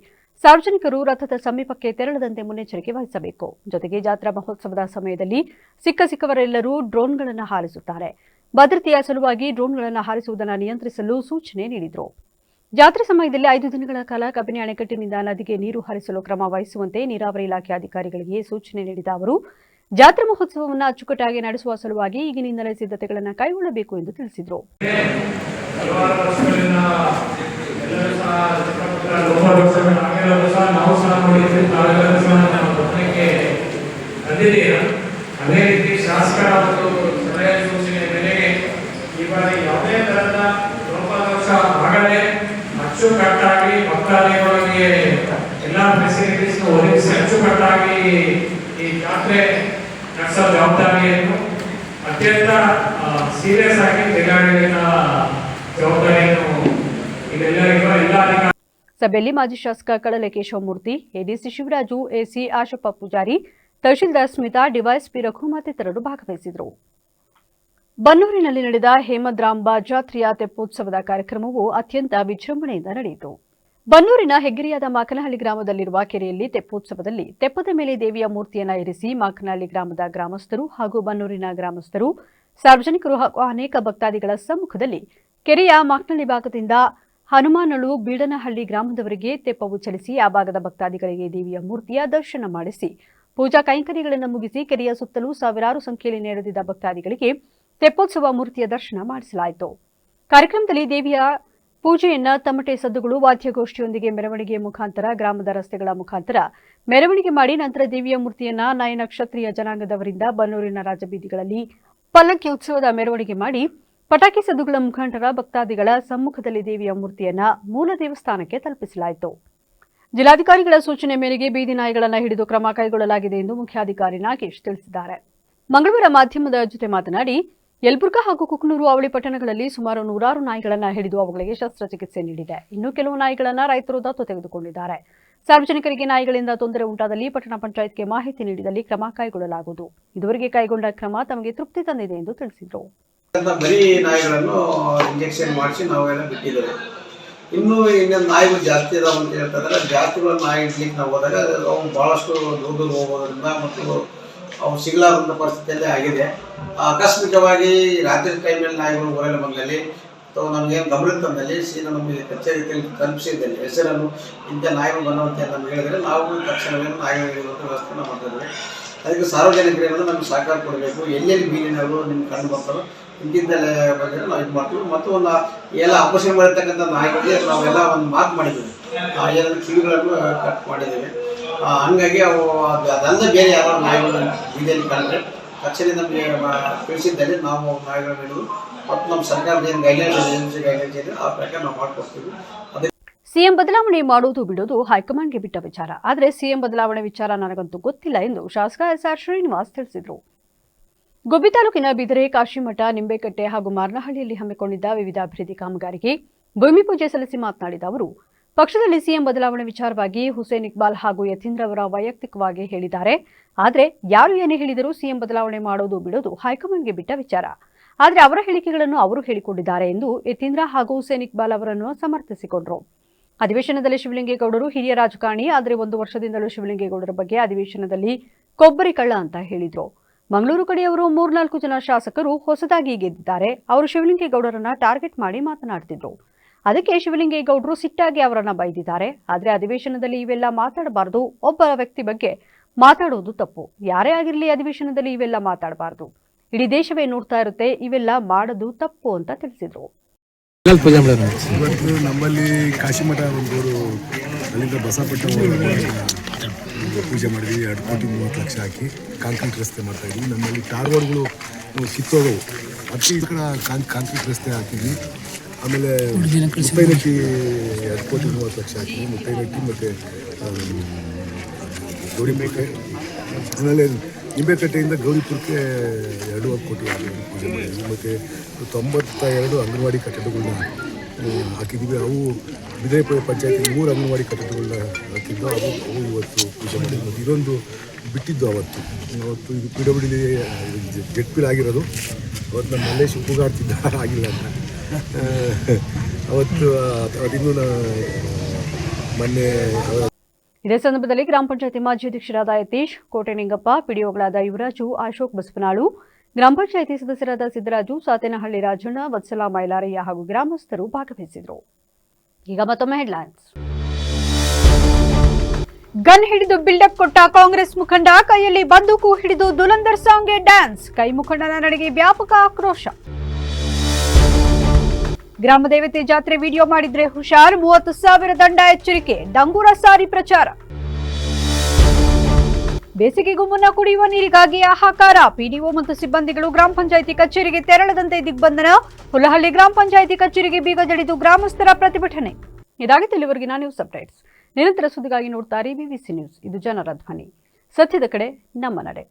A: ಸಾರ್ವಜನಿಕರು ರಥದ ಸಮೀಪಕ್ಕೆ ತೆರಳದಂತೆ ಮುನ್ನೆಚ್ಚರಿಕೆ ವಹಿಸಬೇಕು. ಜೊತೆಗೆ ಜಾತ್ರಾ ಮಹೋತ್ಸವದ ಸಮಯದಲ್ಲಿ ಸಿಕ್ಕವರೆಲ್ಲರೂ ಡ್ರೋನ್ಗಳನ್ನು ಹಾರಿಸುತ್ತಾರೆ. ಭದ್ರತೆಯ ಸಲುವಾಗಿ ಡ್ರೋನ್ಗಳನ್ನು ಹಾರಿಸುವುದನ್ನು ನಿಯಂತ್ರಿಸಲು ಸೂಚನೆ ನೀಡಿದರು. ಜಾತ್ರೆ ಸಮಯದಲ್ಲಿ 5 ದಿನಗಳ ಕಾಲ ಕಬಿನಿ ಅಣೆಕಟ್ಟಿನಿಂದ ನದಿಗೆ ನೀರು ಹರಿಸಲು ಕ್ರಮ ವಹಿಸುವಂತೆ ನೀರಾವರಿ ಇಲಾಖೆ ಅಧಿಕಾರಿಗಳಿಗೆ ಸೂಚನೆ ನೀಡಿದ ಅವರು, ಜಾತ್ರಾ ಮಹೋತ್ಸವವನ್ನು ಅಚ್ಚುಕಟ್ಟಾಗಿ ನಡೆಸುವ ಸಲುವಾಗಿ ಈಗಿನಿಂದಲೇ ಸಿದ್ಧತೆಗಳನ್ನು ಕೈಗೊಳ್ಳಬೇಕು ಎಂದು ತಿಳಿಸಿದರು.
H: ಅದೇ ರೀತಿ ಶಾಸಕರ ಸಲಹೆ ಸೂಚನೆ ಮೇರೆಗೆ ಈ ಬಾರಿ ಯಾವುದೇ ತರಹದ ಲೋಪದೋಷ ಆಗದೆ ಅಚ್ಚುಕಟ್ಟಾಗಿ ಭಕ್ತಾದಿಗಳಿಗೆ ಎಲ್ಲ ಫೆಸಿಲಿಟೀಸ್ ಒದಗಿಸಿ ಅಚ್ಚುಕಟ್ಟಾಗಿ ಈ ಜಾತ್ರೆ ನಡೆಸೋ ಜವಾಬ್ದಾರಿಯನ್ನು ಅತ್ಯಂತ ಸೀರಿಯಸ್ ಆಗಿ ಜಿಲ್ಲಾಡಳಿತ ಜವಾಬ್ದಾರಿಯನ್ನು ಇದೆಲ್ಲರಿಗೂ ಎಲ್ಲ ಅಧಿಕಾರಿ.
A: ಸಭೆಯಲ್ಲಿ ಮಾಜಿ ಶಾಸಕ Kalale Keshavamurthy, ADC Shivaraju, AC Ashappa Pujari, tahsildar Smita, DYSP Raghu ಮತ್ತಿತರರು ಭಾಗವಹಿಸಿದರು. ಬನ್ನೂರಿನಲ್ಲಿ ನಡೆದ ಹೇಮದ್ರಾಂಬ ಜಾತ್ರೆಯ ತೆಪ್ಪೋತ್ಸವದ ಕಾರ್ಯಕ್ರಮವು ಅತ್ಯಂತ ವಿಜೃಂಭಣೆಯಿಂದ ನಡೆಯಿತು. ಬನ್ನೂರಿನ ಹೆಗ್ಗೆರೆಯಾದ ಮಾಕನಹಳ್ಳಿ ಗ್ರಾಮದಲ್ಲಿರುವ ಕೆರೆಯಲ್ಲಿ ತೆಪ್ಪೋತ್ಸವದಲ್ಲಿ ತೆಪ್ಪದ ಮೇಲೆ ದೇವಿಯ ಮೂರ್ತಿಯನ್ನು ಇರಿಸಿ ಮಾಕನಹಳ್ಳಿ ಗ್ರಾಮದ ಗ್ರಾಮಸ್ಥರು ಹಾಗೂ ಬನ್ನೂರಿನ ಗ್ರಾಮಸ್ಥರು, ಸಾರ್ವಜನಿಕರು ಹಾಗೂ ಅನೇಕ ಭಕ್ತಾದಿಗಳ ಸಮ್ಮುಖದಲ್ಲಿ ಕೆರೆಯ ಮಾಕನಹಳ್ಳಿ ಭಾಗದಿಂದ ಹನುಮಾನಳು ಬೀಡನಹಳ್ಳಿ ಗ್ರಾಮದವರೆಗೆ ತೆಪ್ಪವು ಚಲಿಸಿ ಆ ಭಾಗದ ಭಕ್ತಾದಿಗಳಿಗೆ ದೇವಿಯ ಮೂರ್ತಿಯ ದರ್ಶನ ಮಾಡಿಸಿ ಪೂಜಾ ಕೈಂಕರ್ಯಗಳನ್ನು ಮುಗಿಸಿ ಕೆರೆಯ ಸುತ್ತಲೂ ಸಾವಿರಾರು ಸಂಖ್ಯೆಯಲ್ಲಿ ನೆರೆದಿದ್ದ ಭಕ್ತಾದಿಗಳಿಗೆ ತೆಪ್ಪೋತ್ಸವ ಮೂರ್ತಿಯ ದರ್ಶನ ಮಾಡಿಸಲಾಯಿತು. ಕಾರ್ಯಕ್ರಮದಲ್ಲಿ ದೇವಿಯ ಪೂಜೆಯನ್ನ ತಮಟೆ ಸದ್ದುಗಳು ವಾದ್ಯಗೋಷ್ಠಿಯೊಂದಿಗೆ ಮೆರವಣಿಗೆಯ ಮುಖಾಂತರ ಗ್ರಾಮದ ರಸ್ತೆಗಳ ಮುಖಾಂತರ ಮೆರವಣಿಗೆ ಮಾಡಿ ನಂತರ ದೇವಿಯ ಮೂರ್ತಿಯನ್ನ ನಾಯನ ಕ್ಷತ್ರಿಯ ಜನಾಂಗದವರಿಂದ ಬನ್ನೂರಿನ ರಾಜಬೀದಿಗಳಲ್ಲಿ ಪಲ್ಲಕ್ಕಿ ಉತ್ಸವದ ಮೆರವಣಿಗೆ ಮಾಡಿ ಪಟಾಕಿ ಸದ್ದುಗಳ ಮುಖಾಂತರ ಭಕ್ತಾದಿಗಳ ಸಮ್ಮುಖದಲ್ಲಿ ದೇವಿಯ ಮೂರ್ತಿಯನ್ನ ಮೂಲ ದೇವಸ್ಥಾನಕ್ಕೆ ತಲುಪಿಸಲಾಯಿತು. ಜಿಲ್ಲಾಧಿಕಾರಿಗಳ ಸೂಚನೆ ಮೇರೆಗೆ ಬೀದಿ ನಾಯಿಗಳನ್ನು ಹಿಡಿದು ಕ್ರಮ ಕೈಗೊಳ್ಳಲಾಗಿದೆ ಎಂದು ಮುಖ್ಯಾಧಿಕಾರಿ ನಾಗೇಶ್ ತಿಳಿಸಿದ್ದಾರೆ. ಮಂಗಳವಾರ ಮಾಧ್ಯಮದ ಜೊತೆ ಮಾತನಾಡಿ ಯಲಬುರ್ಗಾ ಹಾಗೂ ಕುಕನೂರು ಅವಳಿ ಪಟ್ಟಣಗಳಲ್ಲಿ ಸುಮಾರು 100 ನಾಯಿಗಳನ್ನು ಹಿಡಿದು ಅವುಗಳಿಗೆ ಶಸ್ತ್ರಚಿಕಿತ್ಸೆ ನೀಡಿದೆ. ಇನ್ನು ಕೆಲವು ನಾಯಿಗಳನ್ನು ರೈತರು ದತ್ತು ತೆಗೆದುಕೊಂಡಿದ್ದಾರೆ. ಸಾರ್ವಜನಿಕರಿಗೆ ನಾಯಿಗಳಿಂದ ತೊಂದರೆ ಉಂಟಾದಲ್ಲಿ ಪಟ್ಟಣ ಪಂಚಾಯತ್ಗೆ ಮಾಹಿತಿ ನೀಡಿದಲ್ಲಿ ಕ್ರಮ ಕೈಗೊಳ್ಳಲಾಗುವುದು. ಇದುವರೆಗೆ ಕೈಗೊಂಡ ಕ್ರಮ ತಮಗೆ ತೃಪ್ತಿ ತಂದಿದೆ ಎಂದು ತಿಳಿಸಿದರು.
K: ಬರೀ ನಾಯಿಗಳನ್ನು ಇಂಜೆಕ್ಷನ್ ಮಾಡಿಸಿ ನಾವೆಲ್ಲ ಬಿಟ್ಟಿದ್ದೇವೆ. ಇನ್ನೂ ನಾಯಿಗಳು ಜಾಸ್ತಿ ಇದಾವೆ ಅಂತ ಹೇಳ್ತಿದ್ದಾರೆ. ಜಾತಿಗಳ ನಾಯಿ ಇಡ್ಲಿಕ್ಕೆ ನಾವು ಹೋದಾಗ ಅವು ಭಾಳಷ್ಟು ದೂರ ಹೋಗೋದ್ರಿಂದ ಮತ್ತು ಅವು ಸಿಗಲಾರಂಥ ಪರಿಸ್ಥಿತಿಯಲ್ಲೇ ಆಗಿದೆ. ಆಕಸ್ಮಿಕವಾಗಿ ರಾತ್ರಿ ಟೈಮಲ್ಲಿ ನಾಯಿಗಳು ಊರಲ್ಲಿ ಬಂದಲ್ಲಿ ಅಥವಾ ನಮಗೇನು ಗಮನ ತಂದಲ್ಲಿ ಸೀದಾ ನಮಗೆ ಕಚೇರಿ ತಲುಪಿಸಿದ್ದಲ್ಲಿ ಹೆಸರನ್ನು ಇಂಥ ನಾಯಿಗಳು ಬಂದಂತೆ ನಮ್ಗೆ ಹೇಳಿದರೆ ನಾವು ತಕ್ಷಣವೇ ನಾಯಿಗಳು ಇರುವಂಥ ವ್ಯವಸ್ಥೆ ನಾವು ಮಾಡ್ತಿದ್ದೇವೆ. ಅದಕ್ಕೆ ಸಾರ್ವಜನಿಕರು ಏನಾದರೂ ನಮ್ಗೆ ಸಹಕಾರ ಕೊಡಬೇಕು. ಎಲ್ಲೆಲ್ಲಿ ಬೀದಿ ನಾಯಿಗಳು ನಿಮ್ಗೆ ಕಂಡು ಬರ್ತಾರೋ ಇಂತಿದ್ದಲ್ಲೇ ಬಂದರೆ ನಾವು ಇದು ಮಾಡ್ತೀವಿ. ಮತ್ತು ಒಂದು ಎಲ್ಲ ಅಪೋಷಣೆ ಮಾಡಿರ್ತಕ್ಕಂಥ ನಾಯಿಗಳಿಗೆ ನಾವೆಲ್ಲ ಒಂದು ಮಾತು ಮಾಡಿದ್ದೀವಿ. ಏನಾದರೂ ಕಿವಿಗಳನ್ನು ಕಟ್ ಮಾಡಿದ್ದೀವಿ. ಹಂಗಾಗಿ ಅವು ಅದಲ್ಲದೆ ಬೇರೆ ಯಾರೋ ನಾಯಿಗಳು ಬೀದಿಯಲ್ಲಿ ಕಂಡ್ರೆ ತಕ್ಷಣ ನಮಗೆ ತಿಳಿಸಿದ್ದಲ್ಲಿ ನಾವು ನಾಯಿಗಳನ್ನು ಹಿಡಿದು ಮತ್ತು ನಮ್ಮ ಸರ್ಕಾರದ ಏನು ಗೈಡ್ಲೈನ್ಸ್ ಇದೆ ಆ ಪ್ರಕಾರ ನಾವು ಮಾಡ್ಕೊಡ್ತೀವಿ. ಅದಕ್ಕೆ
A: ಸಿಎಂ ಬದಲಾವಣೆ ಮಾಡುವುದು ಬಿಡುವುದು ಹೈಕಮಾಂಡ್ಗೆ ಬಿಟ್ಟ ವಿಚಾರ. ಆದರೆ ಸಿಎಂ ಬದಲಾವಣೆ ವಿಚಾರ ನನಗಂತೂ ಗೊತ್ತಿಲ್ಲ ಎಂದು ಶಾಸಕ ಎಸ್ಆರ್ ಶ್ರೀನಿವಾಸ್ ತಿಳಿಸಿದರು. ಗುಬ್ಬಿ ತಾಲೂಕಿನ ಬಿದರೆ, ಕಾಶಿಮಠ, ನಿಂಬೇಕಟ್ಟೆ ಹಾಗೂ ಮಾರ್ನಹಳ್ಳಿಯಲ್ಲಿ ಹಮ್ಮಿಕೊಂಡಿದ್ದ ವಿವಿಧ ಅಭಿವೃದ್ಧಿ ಕಾಮಗಾರಿಗೆ ಭೂಮಿ ಪೂಜೆ ಸಲ್ಲಿಸಿ ಮಾತನಾಡಿದ ಅವರು, ಪಕ್ಷದಲ್ಲಿ ಸಿಎಂ ಬದಲಾವಣೆ ವಿಚಾರವಾಗಿ ಹುಸೇನ್ ಇಕ್ಬಾಲ್ ಹಾಗೂ ಯತೀಂದ್ರ ಅವರ ವೈಯಕ್ತಿಕವಾಗಿ ಹೇಳಿದ್ದಾರೆ. ಆದರೆ ಯಾರು ಏನೇ ಹೇಳಿದರೂ ಸಿಎಂ ಬದಲಾವಣೆ ಮಾಡೋದು ಬಿಡೋದು ಹೈಕಮಾಂಡ್ಗೆ ಬಿಟ್ಟ ವಿಚಾರ. ಆದರೆ ಅವರ ಹೇಳಿಕೆಗಳನ್ನು ಅವರು ಹೇಳಿಕೊಂಡಿದ್ದಾರೆ ಎಂದು ಯತೀಂದ್ರ ಹಾಗೂ ಹುಸೇನ್ ಇಕ್ಬಾಲ್ ಅವರನ್ನು ಸಮರ್ಥಿಸಿಕೊಂಡರು. ಅಧಿವೇಶನದಲ್ಲಿ ಶಿವಲಿಂಗೇಗೌಡರು ಹಿರಿಯ ರಾಜಕಾರಣಿ, ಆದರೆ 1 ವರ್ಷದಿಂದಲೂ ಶಿವಲಿಂಗೇಗೌಡರ ಬಗ್ಗೆ ಅಧಿವೇಶನದಲ್ಲಿ ಕೊಬ್ಬರಿ ಕಳ್ಳ ಅಂತ ಹೇಳಿದ್ರು. ಮಂಗಳೂರು ಕಡೆಯವರು 3-4 ಜನ ಶಾಸಕರು ಹೊಸದಾಗಿ ಗೆದ್ದಿದ್ದಾರೆ. ಅವರು ಶಿವಲಿಂಗೇಗೌಡರನ್ನ ಟಾರ್ಗೆಟ್ ಮಾಡಿ ಮಾತನಾಡ್ತಿದ್ರು. ಅದಕ್ಕೆ ಶಿವಲಿಂಗೇಗೌಡರು ಸಿಟ್ಟಾಗಿ ಅವರನ್ನ ಬೈದಿದ್ದಾರೆ. ಆದರೆ ಅಧಿವೇಶನದಲ್ಲಿ ಇವೆಲ್ಲ ಮಾತಾಡಬಾರದು. ಒಬ್ಬ ವ್ಯಕ್ತಿ ಬಗ್ಗೆ ಮಾತಾಡೋದು ತಪ್ಪು. ಯಾರೇ ಆಗಿರಲಿ ಅಧಿವೇಶನದಲ್ಲಿ ಇವೆಲ್ಲ ಮಾತಾಡಬಾರದು. ಇಡೀ ದೇಶವೇ ನೋಡ್ತಾ ಇರುತ್ತೆ. ಇವೆಲ್ಲ ಮಾಡೋದು ತಪ್ಪು ಅಂತ ತಿಳಿಸಿದ್ರು.
L: ಇವತ್ತು ನಮ್ಮಲ್ಲಿ ಕಾಶಿಮಠ ಒಂದೂರು ಅಲ್ಲಿಂದ ಬಸಪಟ್ಟ ಪೂಜೆ ಮಾಡಿದ್ವಿ. 2,30 ಲಕ್ಷ ಹಾಕಿ ಕಾಂಕ್ರೀಟ್ ರಸ್ತೆ ಮಾಡ್ತಾ ಇದ್ವಿ. ನಮ್ಮಲ್ಲಿ ಟಾರ್ ರೋಡ್ಗಳು ಕಿತ್ತೋಗವು, ಅದಕ್ಕೆ ಈ ಕಡೆ ಕಾಂಕ್ರೀಟ್ ರಸ್ತೆ ಹಾಕಿದ್ವಿ. ಆಮೇಲೆ ಮುತ್ತೈನಟ್ಟಿ 2,30 ಲಕ್ಷ ಹಾಕಿದ್ವಿ. ಮುತ್ತೈನಟ್ಟಿ ಮತ್ತು ಗೌರಿಪುರಕ್ಕೆ, ಆಮೇಲೆ ನಿಂಬೇಕಟ್ಟೆಯಿಂದ ಗೌರಿಪುರಕ್ಕೆ 2.5 ಕೋಟಿ ಪೂಜೆ ಮಾಡಿದ್ವಿ. ಮತ್ತು 92 ಅಂಗನವಾಡಿ ಕಟ್ಟಡಗಳನ್ನ ಹಾಕಿದ್ವಿ. ಅವು ಬಿದರೆ ಪಂಚಾಯತಿ 3 ಅಂಗನವಾಡಿ ಕಟ್ಟಡಗಳನ್ನ ಹಾಕಿದ್ದು. ಅವು ಇವತ್ತು ಪೂಜೆ ಮಾಡಿದ್ವಿ. ಮತ್ತು ಇದೊಂದು ಬಿಟ್ಟಿದ್ದು ಅವತ್ತು ಇದು PWD ಜೆಡ್ ಪಿಲ್ ಆಗಿರೋದು. ಅವತ್ತು ನಮ್ಮ ಮಲ್ಲೇಶ್ ಕೂಗಾಡ್ತಿದ್ದ ಆಗಿಲ್ಲ ಅಂತ. ಅವತ್ತು ಅದಿನ್ನೂ ಮೊನ್ನೆ.
A: ಇದೇ ಸಂದರ್ಭದಲ್ಲಿ ಗ್ರಾಮ ಪಂಚಾಯತಿ ಮಾಜಿ ಅಧ್ಯಕ್ಷರಾದ ಯತೀಶ್, ಕೋಟೆನಿಂಗಪ್ಪ, ಪಿಡಿಒಗಳಾದ ಯುವರಾಜು, ಅಶೋಕ್ ಬಸವನಾಳು, ಗ್ರಾಮ ಪಂಚಾಯತಿ ಸದಸ್ಯರಾದ ಸಿದ್ದರಾಜು, ಸಾತೇನಹಳ್ಳಿ ರಾಜಣ್ಣ, ವತ್ಸಲಾ ಮೈಲಾರಯ್ಯ ಹಾಗೂ ಗ್ರಾಮಸ್ಥರು ಭಾಗವಹಿಸಿದರು. ಈಗ ಮತ್ತೊಮ್ಮೆ ಹೆಡ್ಲೈನ್ಸ್. ಗನ್ ಹಿಡಿದು ಬಿಲ್ಡಪ್ ಕೊಟ್ಟ ಕಾಂಗ್ರೆಸ್ ಮುಖಂಡ, ಕೈಯಲ್ಲಿ ಬಂದೂಕು ಹಿಡಿದು ದುಲಂದರ್ ಸಾಂಗ್ಗೆ ಡ್ಯಾನ್ಸ್, ಕೈ ಮುಖಂಡನ ನಡೆಗೆ ವ್ಯಾಪಕ ಆಕ್ರೋಶ. ಗ್ರಾಮ ದೇವತೆ ಜಾತ್ರೆ ವಿಡಿಯೋ ಮಾಡಿದ್ರೆ ಹುಷಾರ್, 30,000 ದಂಡ ಎಚ್ಚರಿಕೆ, ಡಂಗೂರ ಸಾರಿ ಪ್ರಚಾರ. ಬೇಸಿಗೆಗೂ ಮುನ್ನ ಕುಡಿಯುವ ನೀರಿಗಾಗಿ ಹಾಹಾಕಾರ, ಪಿಡಿಒ ಮತ್ತು ಸಿಬ್ಬಂದಿಗಳು ಗ್ರಾಮ ಪಂಚಾಯಿತಿ ಕಚೇರಿಗೆ ತೆರಳದಂತೆ ದಿಗ್ಬಂಧನ, ಹುಲಹಳ್ಳಿ ಗ್ರಾಮ ಪಂಚಾಯಿತಿ ಕಚೇರಿಗೆ ಬೀಗ ಜಡಿದು ಗ್ರಾಮಸ್ಥರ ಪ್ರತಿಭಟನೆ. ಇದಾಗಿತ್ತು ಇಲ್ಲಿವರೆಗಿನ ನ್ಯೂಸ್ ಅಪ್ಡೇಟ್ಸ್. ನಿರಂತರ ಸುದ್ದಿಗಾಗಿ ನೋಡ್ತಾರೆ ಬಿಬಿಸಿ ನ್ಯೂಸ್. ಇದು ಜನರ ಧ್ವನಿ. ಸತ್ಯದ ಕಡೆ ನಮ್ಮ ನಡೆ.